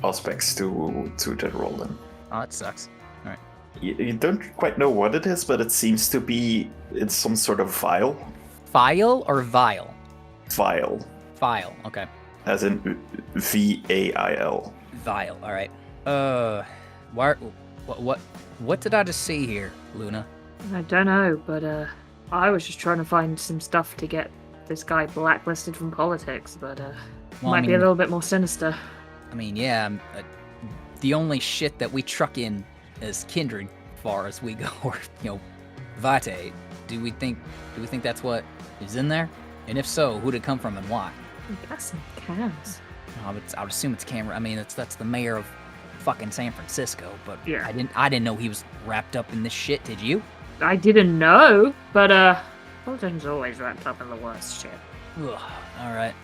aspects to the roll then. Oh, that sucks. You don't quite know what it is, but it seems to be it's some sort of vial. File or vial? Vial, File. Okay. as in VAIL. Vial. All right. What did I just see here, Luna? I don't know, but I was just trying to find some stuff to get this guy blacklisted from politics, but Well, might be a little bit more sinister. I mean, yeah. The only shit that we truck in as kindred, far as we go, or Vate. Do we think that's what is in there? And if so, who'd it come from and why? We got some cans. I would assume it's Cameron. I mean, that's the mayor of fucking San Francisco. But Yeah. I didn't know he was wrapped up in this shit. Did you? I didn't know, but politicians always wrapped up in the worst shit. Ugh. All right.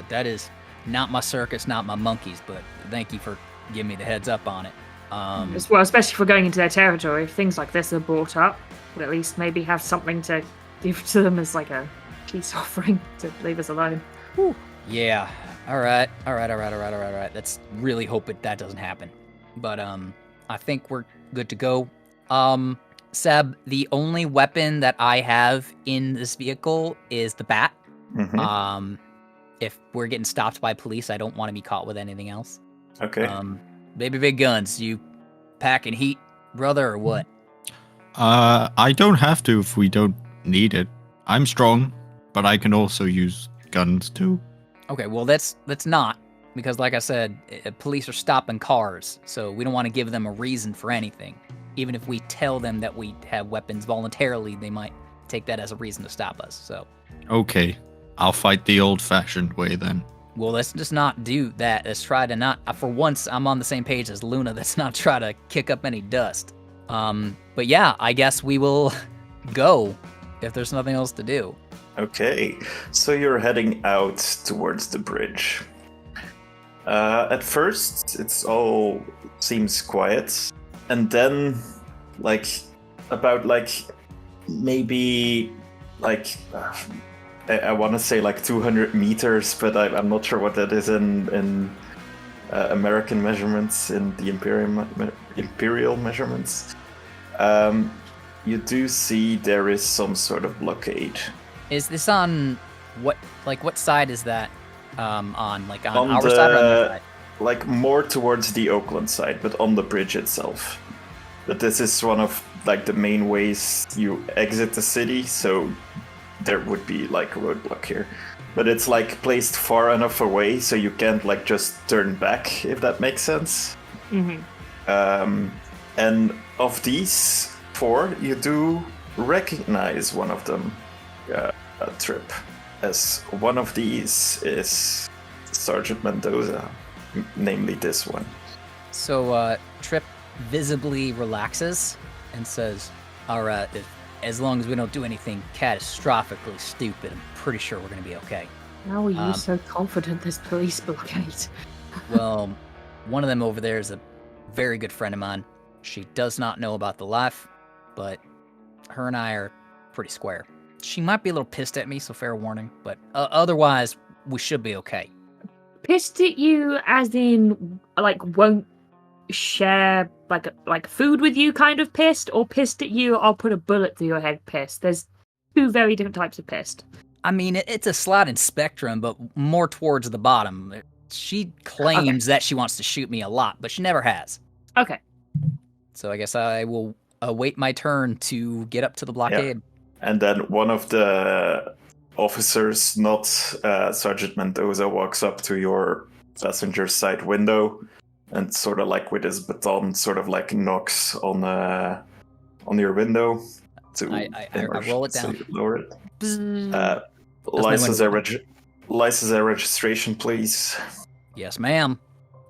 That is not my circus, not my monkeys. But thank you for giving me the heads up on it. Well, especially if we're going into their territory, if things like this are brought up, We'll at least maybe have something to give to them as like a peace offering to leave us alone. Whew. Yeah. All right. Let's really hope that doesn't happen. But I think we're good to go. Seb, the only weapon that I have in this vehicle is the bat. Mm-hmm. If we're getting stopped by police, I don't want to be caught with anything else. Okay. Baby big guns, you packing heat, brother, or what? I don't have to if we don't need it. I'm strong, but I can also use guns too. Okay, well let's not, because like I said, police are stopping cars, so we don't want to give them a reason for anything. Even if we tell them that we have weapons voluntarily, they might take that as a reason to stop us. So. Okay, I'll fight the old-fashioned way then. Well, let's just not do that. Let's try to not. For once, I'm on the same page as Luna. Let's not try to kick up any dust. But yeah, I guess we will go if there's nothing else to do. Okay, so you're heading out towards the bridge. At first, it's all seems quiet, and then, maybe I want to say 200 meters, but I'm not sure what that is in American measurements, in the imperial measurements. You do see there is some sort of blockade. Is this on what side is that on? On our the, side or on their side? More towards the Oakland side, but on the bridge itself. But this is one of the main ways you exit the city, so there would be a roadblock here. But it's placed far enough away so you can't just turn back, if that makes sense. Mm-hmm. And of these 4, you do recognize one of them, Trip, as one of these is Sergeant Mendoza, namely this one. So Trip visibly relaxes and says, all right, as long as we don't do anything catastrophically stupid, I'm pretty sure we're going to be okay. How are you so confident there's police blockade? Well, one of them over there is a very good friend of mine. She does not know about the life, but her and I are pretty square. She might be a little pissed at me, so fair warning, but otherwise, we should be okay. Pissed at you as in, won't share, food with you kind of pissed, or pissed at you, I'll put a bullet through your head pissed? There's 2 very different types of pissed. I mean, it's a sliding spectrum, but more towards the bottom. She claims that she wants to shoot me a lot, but she never has. Okay. So I guess I will await my turn to get up to the blockade. Yeah. And then one of the officers, not Sergeant Mendoza, walks up to your passenger side window and sort of with his baton knocks on your window. I roll it down. So you lower it. License and registration, please. Yes, ma'am.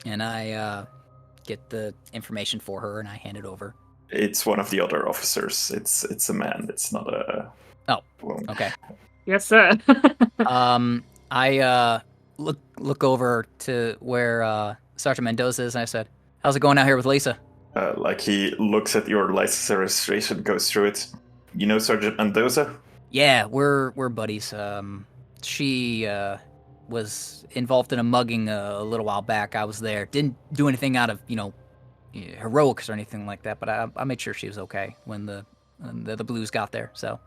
And I get the information for her and I hand it over. It's one of the other officers. It's a man. It's not a woman. Okay. Yes, sir. I look over to where Sergeant Mendoza is and I said, how's it going out here with Lisa? He looks at your license and registration, goes through it. You know Sergeant Mendoza? Yeah, we're buddies. She was involved in a mugging a little while back. I was there. Didn't do anything out of, heroics or anything like that, but I made sure she was okay when the Blues got there. So,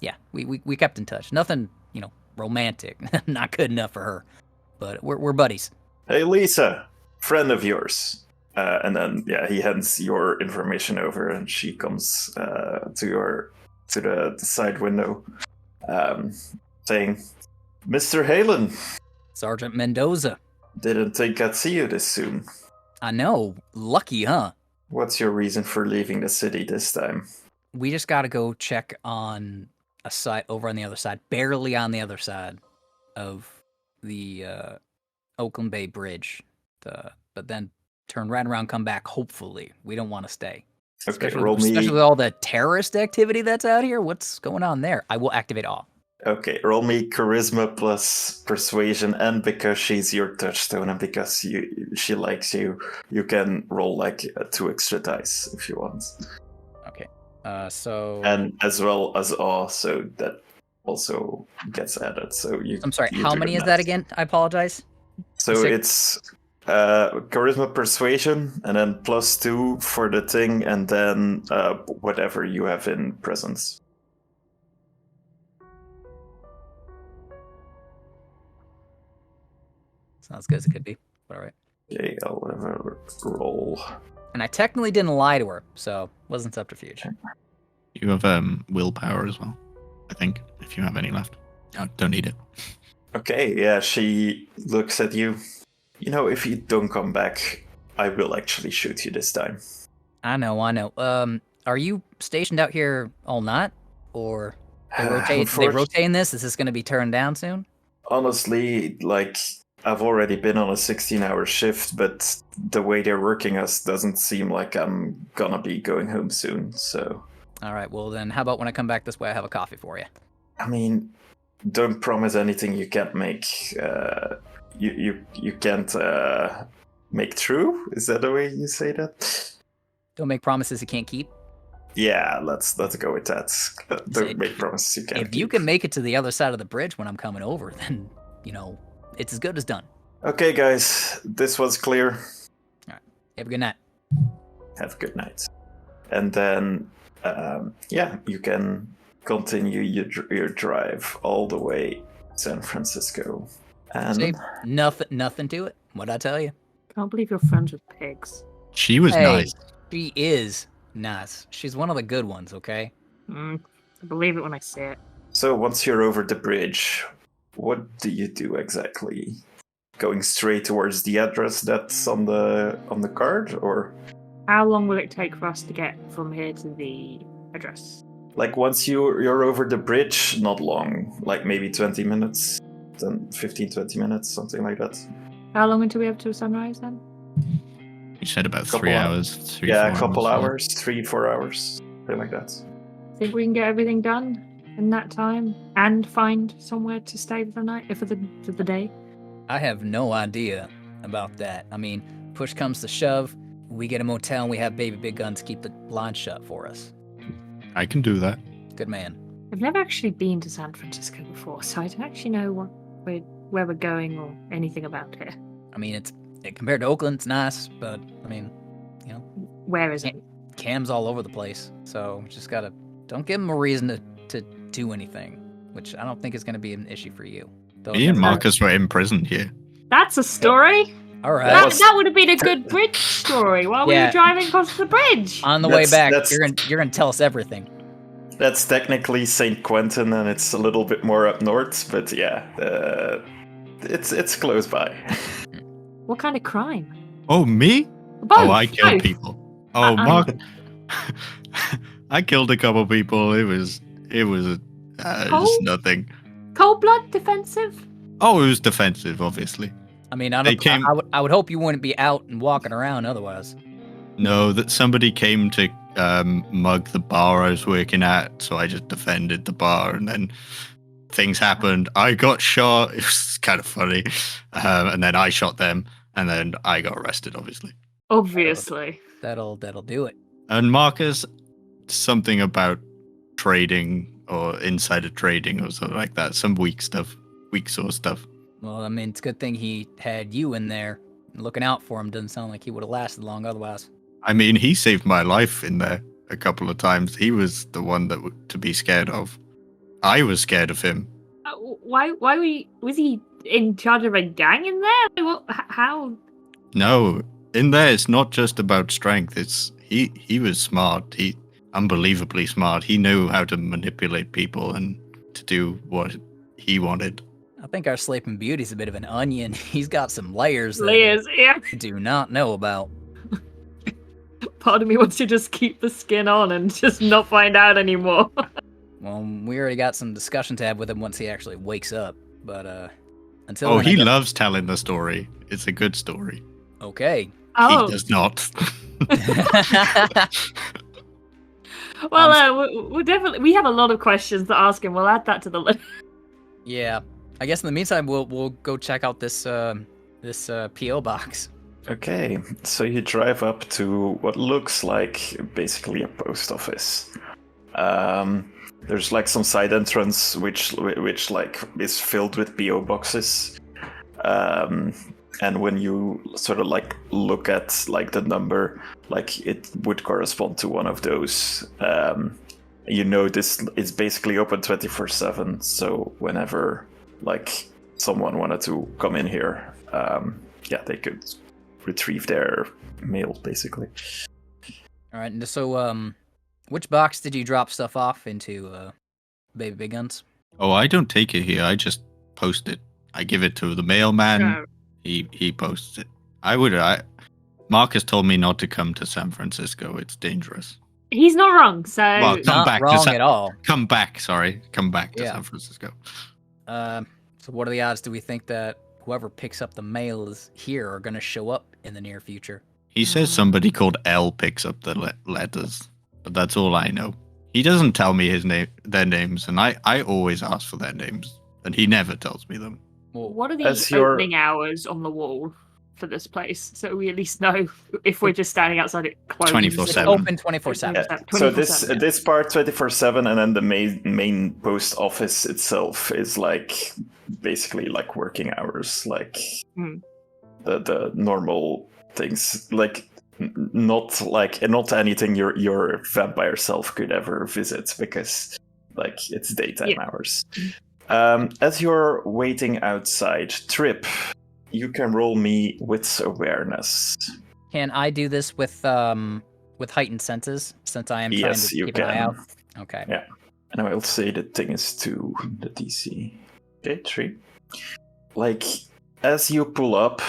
yeah, we kept in touch. Nothing, romantic. Not good enough for her, but we're buddies. Hey, Lisa, friend of yours. And then, he hands your information over, and she comes to the side window, saying, Mr. Haylan. Sergeant Mendoza. Didn't think I'd see you this soon. I know. Lucky, huh? What's your reason for leaving the city this time? We just gotta go check on a site over on the other side, barely on the other side of the Oakland Bay Bridge. But then turn right around, come back, hopefully. We don't want to stay. Okay, Especially with all the terrorist activity that's out here. What's going on there? I will activate all. Okay, roll me charisma plus persuasion, and because she's your touchstone and because she likes you, you can roll 2 extra dice if you want. Okay. So. And as well as awe, so that also gets added. So you. I'm sorry. you How do many the is that math. again? I apologize. So Six. it's charisma persuasion, and then +2 for the thing, and then whatever you have in presence. It's not as good as it could be, but all right. Okay, I'll have a roll. And I technically didn't lie to her, so wasn't subterfuge. You have willpower as well, I think, if you have any left. Don't need it. Okay, yeah, she looks at you. You know, if you don't come back, I will actually shoot you this time. I know. Are you stationed out here all night, or they rotating this? Is this going to be turned down soon? Honestly, like, I've already been on a 16-hour shift, but the way they're working us doesn't seem like I'm gonna be going home soon, so... All right, well then, how about when I come back this way, I have a coffee for you? I mean, don't promise anything you can't make. You can't make true? Is that the way you say that? Don't make promises you can't keep. Yeah, let's go with that. Don't make promises you can't If you keep. can make it to the other side of the bridge when I'm coming over, then, it's as good as done. Okay, guys, this was clear. Have a good night. Have a good night. And then, you can continue your drive all the way to San Francisco. And See, nothing to it. What'd I tell you? Can't believe you're friends with pigs. She was Hey, nice. She is nice. She's one of the good ones, okay? I believe it when I see it. so once you're over the bridge, what do you do exactly? Going straight towards the address that's on the card, or How long will it take for us to get from here to the address? like once you're over the bridge? Not long, like maybe 20 minutes, then 15-20 minutes, something like that. How long until we have to sunrise then? You said about Couple 3 hours. hours. 3, Yeah, 4 a couple yeah. hours, 3-4 hours, something like that. Think we can get everything done in that time and find somewhere to stay for the night, for the day? I have no idea about that. I mean, push comes to shove, we get a motel and we have baby big guns keep the line shut for us. I can do that. Good man. I've never actually been to San Francisco before, so I don't actually know where we're going or anything about here. I mean, compared to Oakland, it's nice, but I mean, Where is it? Cam's all over the place, so just gotta don't give him a reason to do anything, which I don't think is gonna be an issue for you. Though Me and Marcus were imprisoned here. That's a story. All right. That would have been a good bridge story. Why were Yeah. you driving across the bridge? On the way back, That's- you're gonna tell us everything. That's technically St. Quentin, and it's a little bit more up north, but yeah, it's close by. What kind of crime? Oh, me? Both, Oh, I killed both. people. Oh, Mark. I killed a couple people. It was just nothing. Cold blood defensive? Oh, it was defensive, obviously. I mean, They came- I would hope you wouldn't be out and walking around otherwise. No, that somebody came to mug the bar I was working at, so I just defended the bar, and then things happened. I got shot. It was kind of funny, and then I shot them, and then I got arrested, obviously. Obviously. That'll do it. And Marcus, something about trading or insider trading or something like that. Some weak source stuff. Well, I mean, it's a good thing he had you in there. Looking out for him doesn't sound like he would have lasted long otherwise. I mean, he saved my life in there a couple of times. He was the one to be scared of. I was scared of him. Why was he in charge of a gang in there? How? No, in there it's not just about strength. It's he was smart. He unbelievably smart. He knew how to manipulate people and to do what he wanted. I think our Sleeping Beauty's a bit of an onion. He's got some layers that Layers, yeah. we do not know about. Part of me wants to just keep the skin on and just not find out anymore. Well, we already got some discussion to have with him once he actually wakes up. But until Oh, then, I he guess- loves telling the story. It's a good story. Okay. Oh, He does not. well, we'll definitely. We have a lot of questions to ask him. We'll add that to the list. Yeah. I guess in the meantime, we'll go check out this PO box. Okay, so you drive up to what looks like basically a post office. There's like some side entrance which like is filled with PO boxes. And when you sort of like look at like the number, like it would correspond to one of those. You know, this is basically open 24/7. So whenever like someone wanted to come in here, they could retrieve their mail basically. All right. And so, which box did you drop stuff off into, Baby Big Guns? Oh, I don't take it here. I just post it. I give it to the mailman. No. He posts it. Marcus told me not to come to San Francisco. It's dangerous. He's not wrong. So Well, come Not back wrong to at all. Come back to Yeah. San Francisco. So what are the odds do we think that whoever picks up the mail is here are going to show up in the near future? He says somebody called L picks up the letters, but that's all I know. He doesn't tell me their names, and I always ask for their names, and he never tells me them. Well, what are the As your- opening hours on the wall for this place? So we at least know if we're just standing outside it closed. 24/7. open 24/7. So this 24/7, this part 24/7, and then the main post office itself is like basically like working hours, like the normal things, like not anything your vampire self could ever visit because like it's daytime hours. As you're waiting outside, Trip, you can roll me wits awareness. Can I do this with heightened senses since I am trying Yes, to you keep an eye can. out? Okay. Yeah. And I will say the thing is 2, the DC. Okay, 3. Like, as you pull up,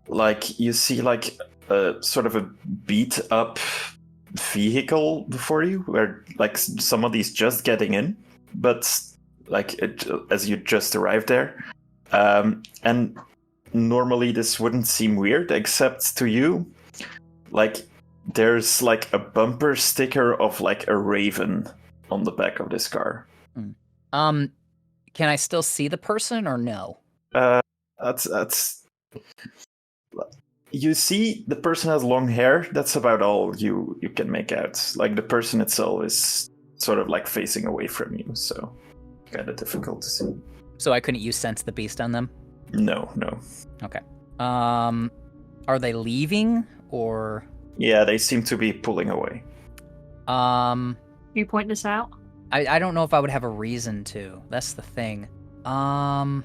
like, you see, like, a sort of a beat-up vehicle before you, where, like, somebody's just getting in, but, like, as you just arrived there. And normally this wouldn't seem weird, except to you, like, there's, like, a bumper sticker of, like, a raven on the back of this car. Can I still see the person or no? That's you see the person has long hair. That's about all you can make out. Like the person itself is sort of like facing away from you, so kind of difficult to see. So I couldn't use Sense the Beast on them? No. Okay. Are they leaving or? Yeah, they seem to be pulling away. You point this out? I don't know if I would have a reason to. That's the thing. And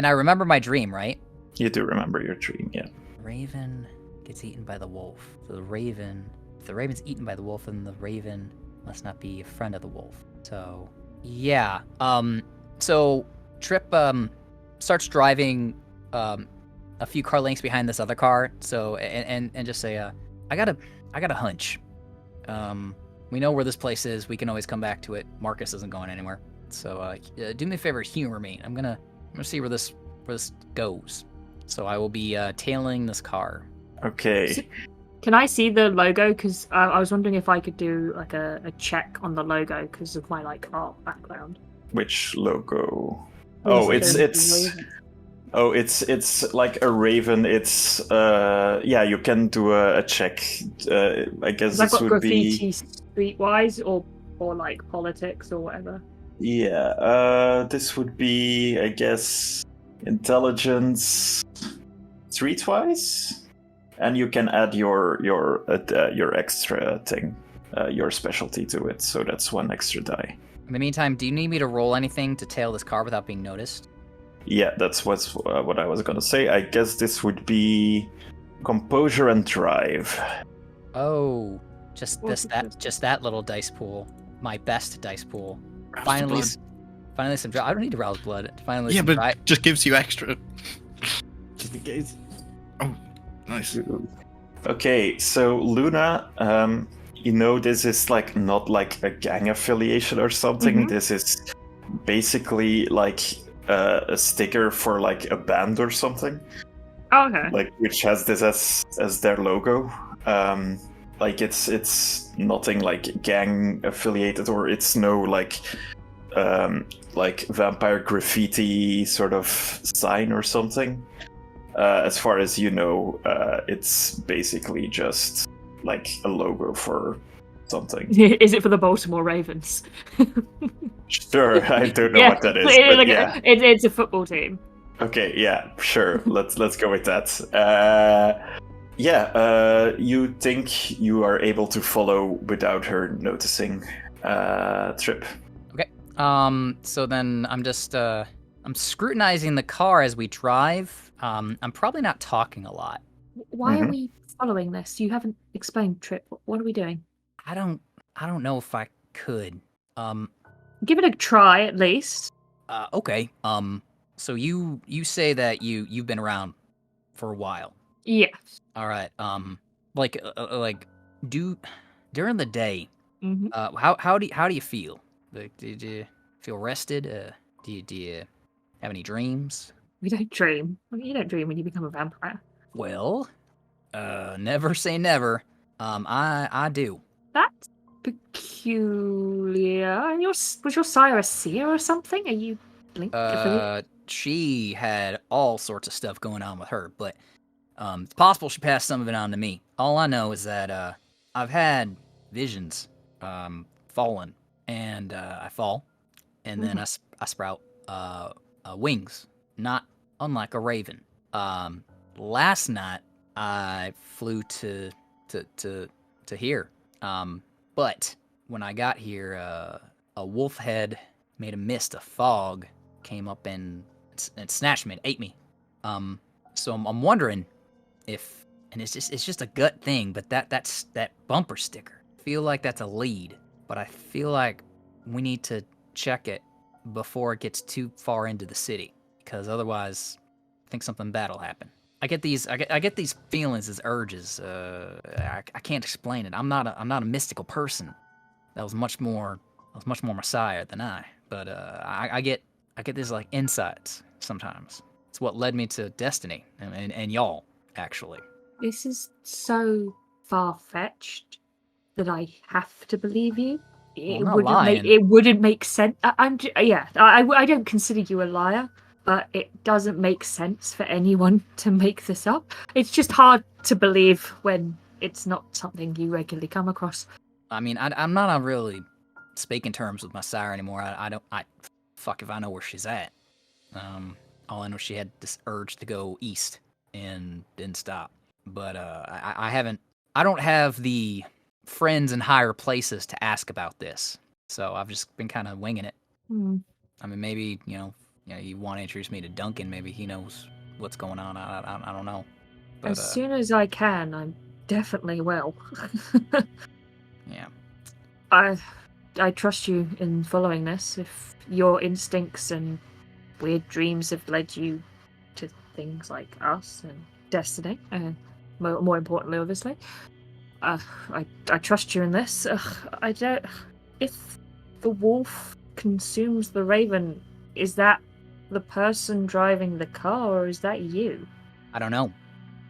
I remember my dream, right? You do remember your dream, yeah. Raven gets eaten by the wolf. So if the raven's eaten by the wolf, then the raven must not be a friend of the wolf. So, yeah. So Trip starts driving a few car lengths behind this other car. So and just say, I got a hunch. We know where this place is. We can always come back to it. Marcus isn't going anywhere. So do me a favor, humor me. I'm gonna see where this goes. So I will be tailing this car. Okay. Can I see the logo? Because I was wondering if I could do like a check on the logo because of my like art background. Which logo? Oh, Oh, it's like a raven. It's you can do a check. I guess I've this got would graffiti be streetwise or like politics or whatever. this would be, I guess, intelligence streetwise, and you can add your extra thing, your specialty to it. So that's 1 extra die. In the meantime, do you need me to roll anything to tail this car without being noticed? Yeah, that's what I was gonna say. I guess this would be composure and drive. Oh, just What's that little dice pool. My best dice pool. Rouse the Finally blood. some drive. I don't need to rouse blood. Finally, Yeah, some but drive. just gives you extra. Just in case. Oh, nice. Okay, so Luna, this is like not like a gang affiliation or something. Mhm. This is basically like a sticker for like a band or something, Oh, okay. like which has this as their logo. Like it's nothing like gang affiliated, or it's no like vampire graffiti sort of sign or something. As far as you know, it's basically just like a logo for something. Is it for the Baltimore Ravens? Sure, I don't know what that is, but yeah. It's a football team. Okay, yeah, sure. Let's go with that. You think you are able to follow without her noticing. Trip. Okay. So then I'm just I'm scrutinizing the car as we drive. I'm probably not talking a lot. Why are we following this? You haven't explained, Trip. What are we doing? I don't know if I could. Give it a try at least. Okay. So you say that you've been around for a while. Yes. All right. During the day, Mm-hmm. how do you feel? Like, did you feel rested? Do you have any dreams? We don't dream. You don't dream when you become a vampire. Well, never say never. I do. That's peculiar. And was your sire a seer or something? Are you linked? She had all sorts of stuff going on with her, but it's possible she passed some of it on to me. All I know is that I've had visions, fallen, and I fall, and then I sprout wings, not unlike a raven. Last night I flew to here, but when I got here, a wolf head made a mist, a fog came up and snatched me, and ate me. So I'm wondering if, and it's just a gut thing, but that's that bumper sticker. I feel like that's a lead, but I feel like we need to check it before it gets too far into the city, because otherwise, I think something bad will happen. I get these feelings, these urges. I can't explain it. I'm not a mystical person. That was much more Messiah than I. But I get these like insights sometimes. It's what led me to Destiny and y'all, actually. This is so far-fetched that I have to believe you. It wouldn't make sense. I don't consider you a liar, but it doesn't make sense for anyone to make this up. It's just hard to believe when it's not something you regularly come across. I mean, I'm not on really speaking terms with my sire anymore. Fuck if I know where she's at. All I know, she had this urge to go east and didn't stop. But I don't have the friends in higher places to ask about this, so I've just been kind of winging it. I mean, maybe you want to introduce me to Duncan. Maybe he knows what's going on. I don't know. But, as soon as I can, I definitely will. Yeah. I trust you in following this. If your instincts and weird dreams have led you to things like us and Destiny, and more importantly, obviously, I trust you in this. I don't. If the wolf consumes the raven, is that the person driving the car, or is that you? I don't know.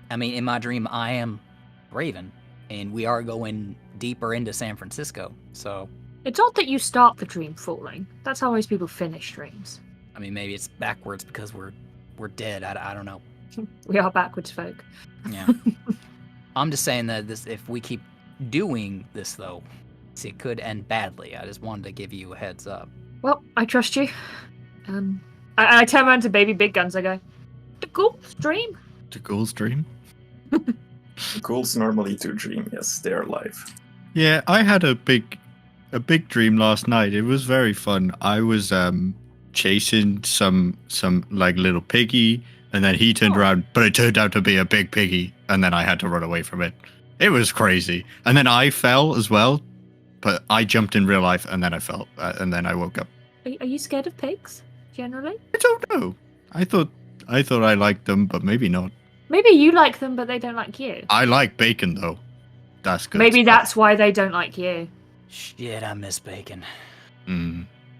I mean, in my dream, I am Raven, and we are going deeper into San Francisco, so... It's odd that you start the dream falling. That's how most people finish dreams. I mean, maybe it's backwards because we're dead. I don't know. We are backwards folk. Yeah. I'm just saying that if we keep doing this, though, it could end badly. I just wanted to give you a heads up. Well, I trust you. I turn around to Baby Big Guns. I go, the ghouls dream? The ghouls dream? Ghouls normally do dream, yes, they're alive. Yeah, I had a big dream last night. It was very fun. I was chasing some like little piggy, and then he turned around, but it turned out to be a big piggy, and then I had to run away from it. It was crazy. And then I fell as well, but I jumped in real life, and then I fell, and then I woke up. Are you scared of pigs, generally? I don't know. I thought I liked them, but maybe not. Maybe you like them, but they don't like you. I like bacon, though. That's good. Maybe that's why they don't like you. Shit, I miss bacon.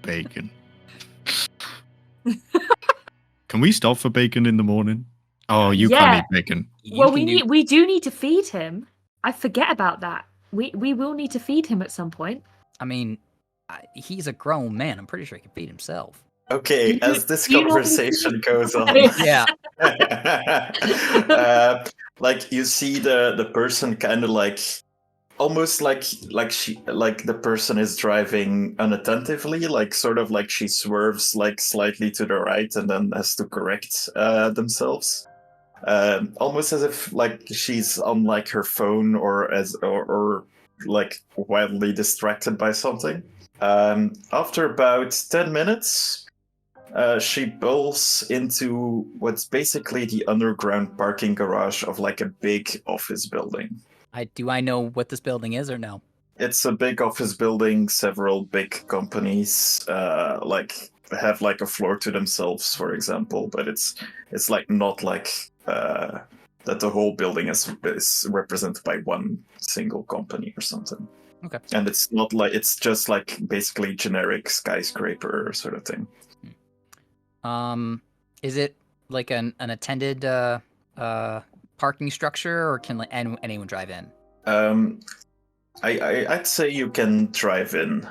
Bacon. Can we stop for bacon in the morning? Oh, you can't eat bacon. Well, we do need to feed him. I forget about that. We will need to feed him at some point. I mean, he's a grown man. I'm pretty sure he can feed himself. Okay, as this conversation goes on, Yeah. like you see the person kind of like almost like the person is driving unattentively, like sort of like she swerves like slightly to the right and then has to correct themselves. Almost as if like she's on like her phone or like wildly distracted by something. After about 10 minutes, she pulls into what's basically the underground parking garage of like a big office building. Do I know what this building is or no? It's a big office building. Several big companies like have like a floor to themselves, for example. But it's like not like that the whole building is represented by one single company or something. Okay. And it's not like it's just like basically generic skyscraper sort of thing. Is it like an attended parking structure, or can like anyone drive in? I'd say you can drive in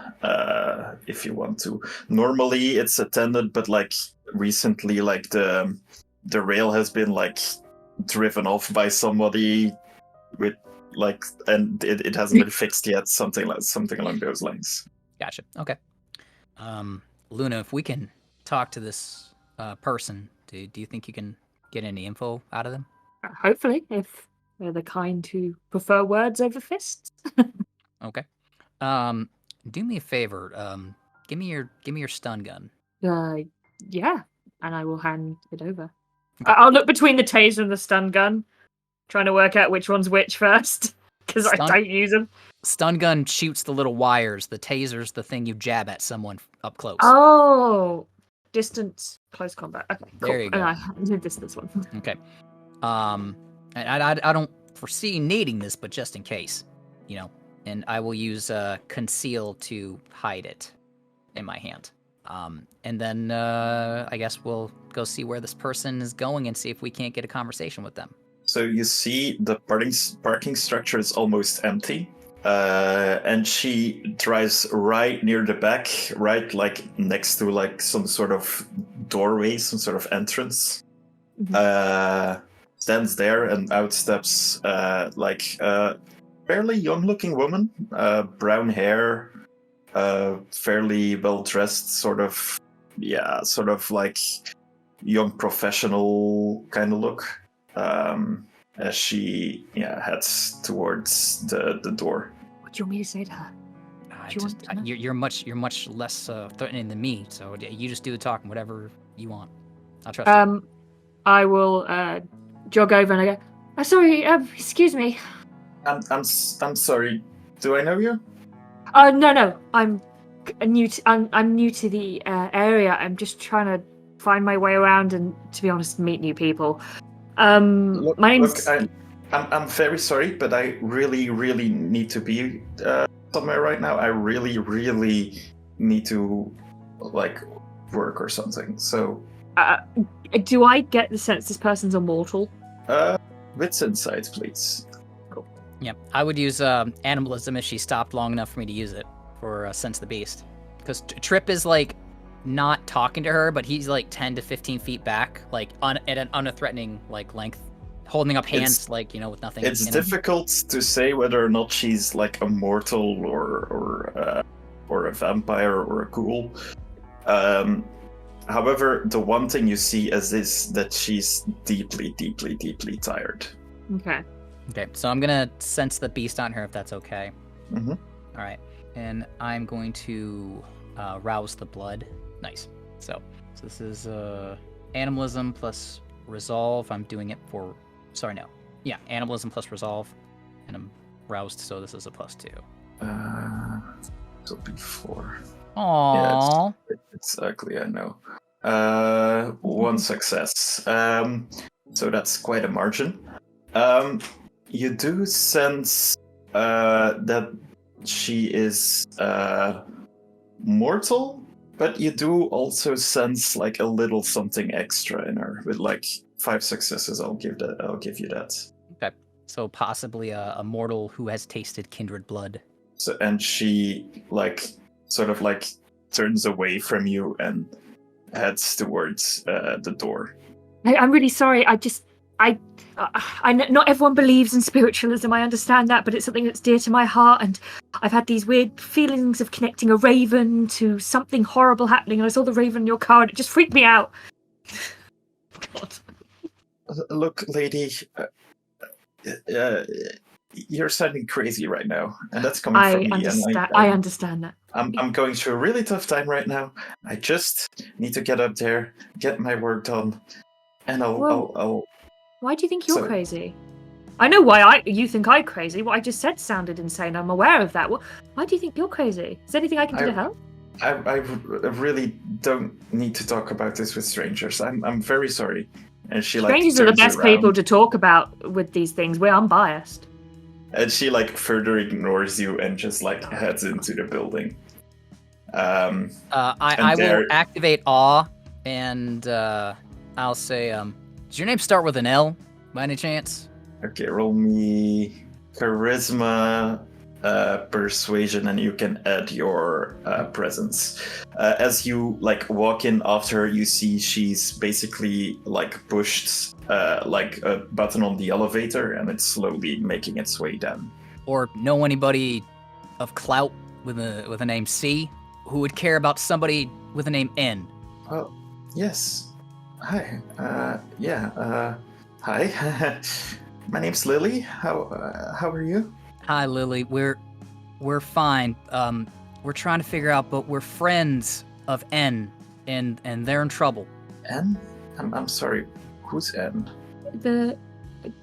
if you want to. Normally it's attended, but like recently, like the rail has been like driven off by somebody with like, and it hasn't been fixed yet. Something along those lines. Gotcha. Okay. Luna, if we can talk to this person, do you think you can get any info out of them? Hopefully, if they're the kind who prefer words over fists. Okay. Do me a favor. Give me your stun gun. Yeah, and I will hand it over. I'll look between the taser and the stun gun, trying to work out which one's which first, because I don't use them. Stun gun shoots the little wires. The taser's the thing you jab at someone up close. Oh, distance, close combat. Okay, cool. There you go. And I did this one. Okay. And I don't foresee needing this, but just in case, you know. And I will use conceal to hide it in my hand. And then I guess we'll go see where this person is going and see if we can't get a conversation with them. So you see the parking structure is almost empty. And she drives right near the back, right like next to like some sort of doorway, some sort of entrance. Mm-hmm. Stands there and out steps like a fairly young-looking woman, brown hair, fairly well-dressed, sort of like young professional kind of look. As she heads towards the door. What do you want me to say to her? You're much less threatening than me, so you just do the talking, whatever you want. I'll trust you. I will jog over and I go, "I'm sorry, excuse me." I'm sorry. Do I know you? No. I'm new to the area. I'm just trying to find my way around and, to be honest, meet new people. My name's. I'm very sorry, but I really need to be somewhere right now. I really need to like work or something. So. Do I get the sense this person's immortal? Wits insight, please. Cool. Yeah, I would use animalism if she stopped long enough for me to use it for Sense the Beast. Because Trip is like not talking to her, but he's like 10 to 15 feet back, like at an unthreatening like length, holding up hands like, you know, with nothing. It's difficult to say whether or not she's like a mortal or a vampire or a ghoul. However, the one thing you see is that she's deeply tired. Okay. Okay, so I'm gonna sense the beast on her if that's okay. Mm-hmm. All right, and I'm going to rouse the blood. Nice. So this is animalism plus resolve. I'm doing it for. Sorry, no. Yeah, animalism plus resolve, and I'm roused. So this is a +2. So before. Aww. Yeah, it's ugly, I know. One success. So that's quite a margin. You do sense that she is mortal, but you do also sense like a little something extra in her. With like 5 successes, I'll give you that. Okay. So possibly a mortal who has tasted kindred blood. So and she like sort of like turns away from you and heads towards the door. I'm really sorry. Not everyone believes in spiritualism. I understand that, but it's something that's dear to my heart. And I've had these weird feelings of connecting a raven to something horrible happening. And I saw the raven in your car, and it just freaked me out. God. Look, lady, you're sounding crazy right now, and that's coming from me. I understand that. I'm going through a really tough time right now. I just need to get up there, get my work done, and I'll. Why do you think you're crazy? I know why you think I'm crazy. What I just said sounded insane. I'm aware of that. Why do you think you're crazy? Is there anything I can do to help? I really don't need to talk about this with strangers. I'm very sorry. And she strangers are the best people to talk about with these things. We're unbiased. And she further ignores you and just heads into the building. I will activate awe, and I'll say, does your name start with an L by any chance? Okay, roll me charisma, persuasion, and you can add your presence. As you walk in after her, you see she's basically pushed a button on the elevator, and it's slowly making its way down. Or know anybody of clout with a name C who would care about somebody with a name N? Oh, yes. Hi. Hi. My name's Lily. How are you? Hi, Lily. We're fine. We're trying to figure out, but we're friends of N, and they're in trouble. N? I'm sorry. Who's N? Do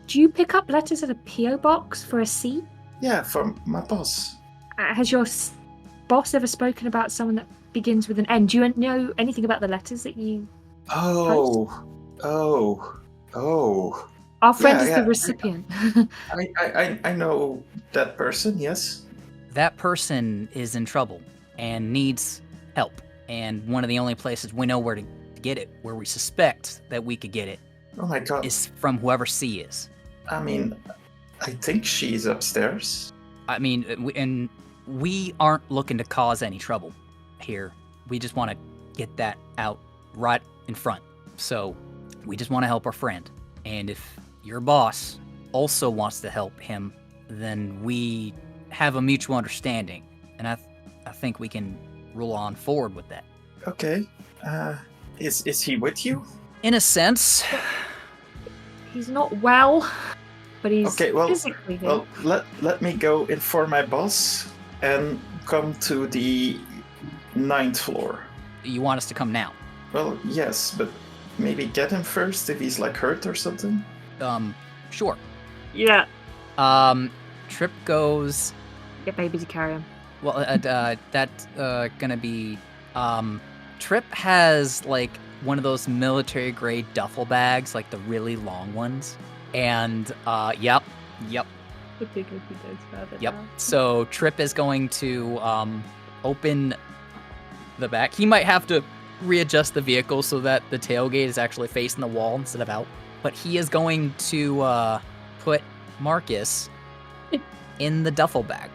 you pick up letters at a PO box for a C? Yeah, from my boss. Has your boss ever spoken about someone that begins with an N? Do you know anything about the letters that you? Oh. Our friend is the recipient. I know that person, yes. That person is in trouble and needs help. And one of the only places we know where to get it, where we suspect that we could get it, oh my God, is from whoever C is. I mean, I think she's upstairs. I mean, we aren't looking to cause any trouble here. We just want to get that out right in front. So we just want to help our friend. And if your boss also wants to help him, then we have a mutual understanding. And I think we can roll on forward with that. Okay. Is he with you? In a sense. He's not well, but he's physically here. Well, let me go inform my boss and come to the 9th floor. You want us to come now? Well, yes, but maybe get him first if he's hurt or something. Sure. Yeah. Trip goes. Get baby to carry him. Well, that's gonna be. Trip has one of those military grade duffel bags, the really long ones, and yep. The bigger he goes further. Yep. Now. So Trip is going to open the back. He might have to readjust the vehicle so that the tailgate is actually facing the wall instead of out. But he is going to put Marcus in the duffel bag.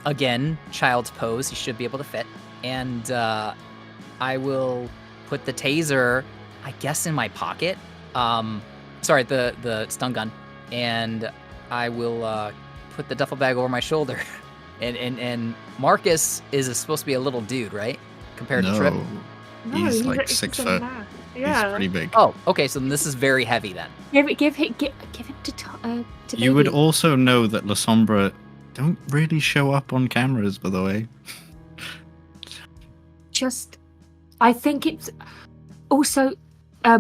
Again, child's pose. He should be able to fit. And I will put the taser, I guess, in my pocket. Sorry, the stun gun. And I will put the duffel bag over my shoulder. And Marcus is supposed to be a little dude, right? Compared to Trip? No, he's 6 foot. Yeah. He's pretty big. Oh, okay, so this is very heavy then. Give him to You would baby. also know that La Sombra don't really show up on cameras, by the way. I think it's also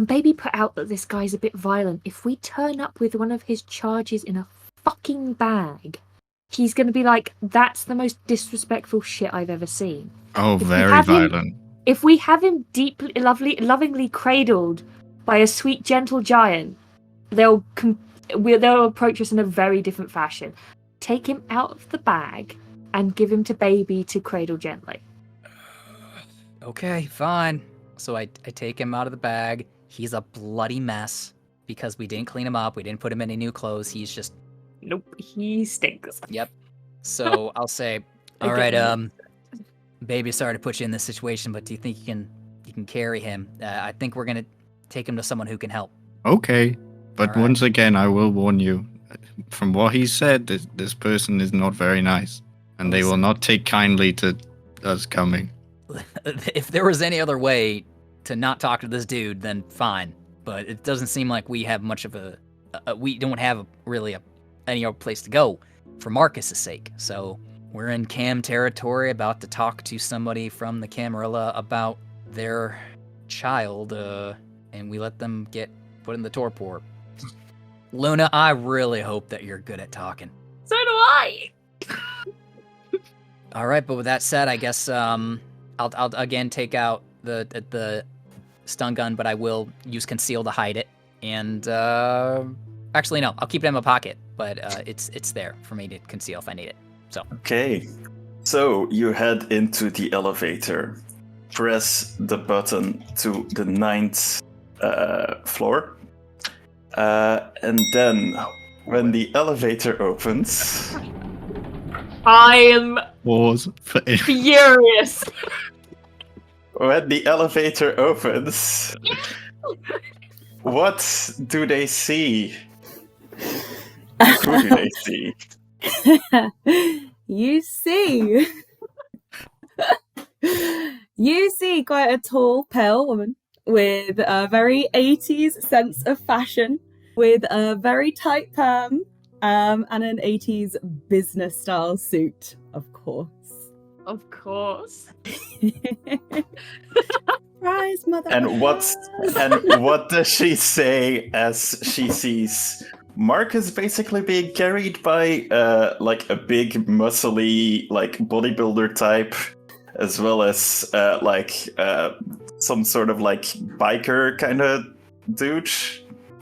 baby put out that this guy's a bit violent. If we turn up with one of his charges in a fucking bag, he's going to be that's the most disrespectful shit I've ever seen. Oh, very violent. If we have him deeply, lovingly cradled by a sweet, gentle giant, they'll approach us in a very different fashion. Take him out of the bag and give him to baby to cradle gently. Okay, fine. So I take him out of the bag. He's a bloody mess because we didn't clean him up. We didn't put him in any new clothes. He's just... Nope, he stinks. Yep. So I'll say, all right, baby, sorry to put you in this situation, but do you think you can carry him? I think we're gonna take him to someone who can help. Okay, but All right. once again, I will warn you. From what he said, this person is not very nice, and they will not take kindly to us coming. If there was any other way to not talk to this dude, then fine. But it doesn't seem like we have much of we don't have any other place to go for Marcus's sake. So we're in Cam territory, about to talk to somebody from the Camarilla about their child, and we let them get put in the torpor. Luna, I really hope that you're good at talking. So do I. All right, but with that said, I guess I'll again take out the stun gun, but I will use conceal to hide it. And actually, no, I'll keep it in my pocket, but it's there for me to conceal if I need it. So Okay, so you head into the elevator, press the button to the 9th floor, and then when the elevator opens, I am Pause. furious. when the elevator opens, what do they see? Who do they see? You see quite a tall, pale woman with a very 80s sense of fashion, with a very tight perm, and an 80s business style suit, of course. Of course. Surprise, mother. And what does she say as she sees Marcus basically being carried by like a big muscly like bodybuilder type, as well as some sort of like biker kind of dude?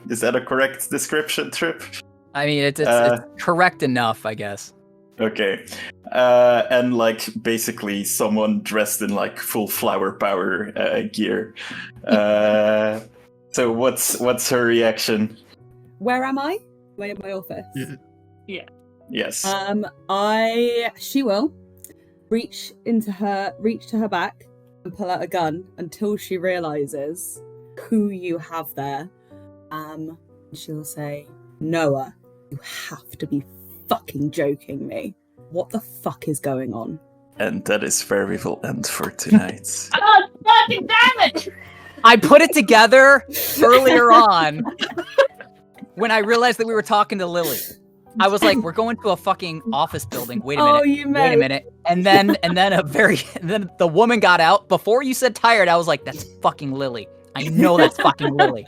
Is that a correct description, Trip? I mean, it's correct enough, I guess. Okay. And like basically someone dressed in like full flower power gear. So what's her reaction? Where am I? Am I in my office? Yes. She will reach to her back and pull out a gun until she realizes who you have there. She'll say, Noah, you have to be fucking joking me. What the fuck is going on? And that is where we will end for tonight. God fucking damn it! I put it together earlier on when I realized that we were talking to Lily. I was like, we're going to a fucking office building. Wait a minute. Oh, you Wait a minute. And then the woman got out. Before you said tired, I was like, that's fucking Lily. I know that's fucking Lily.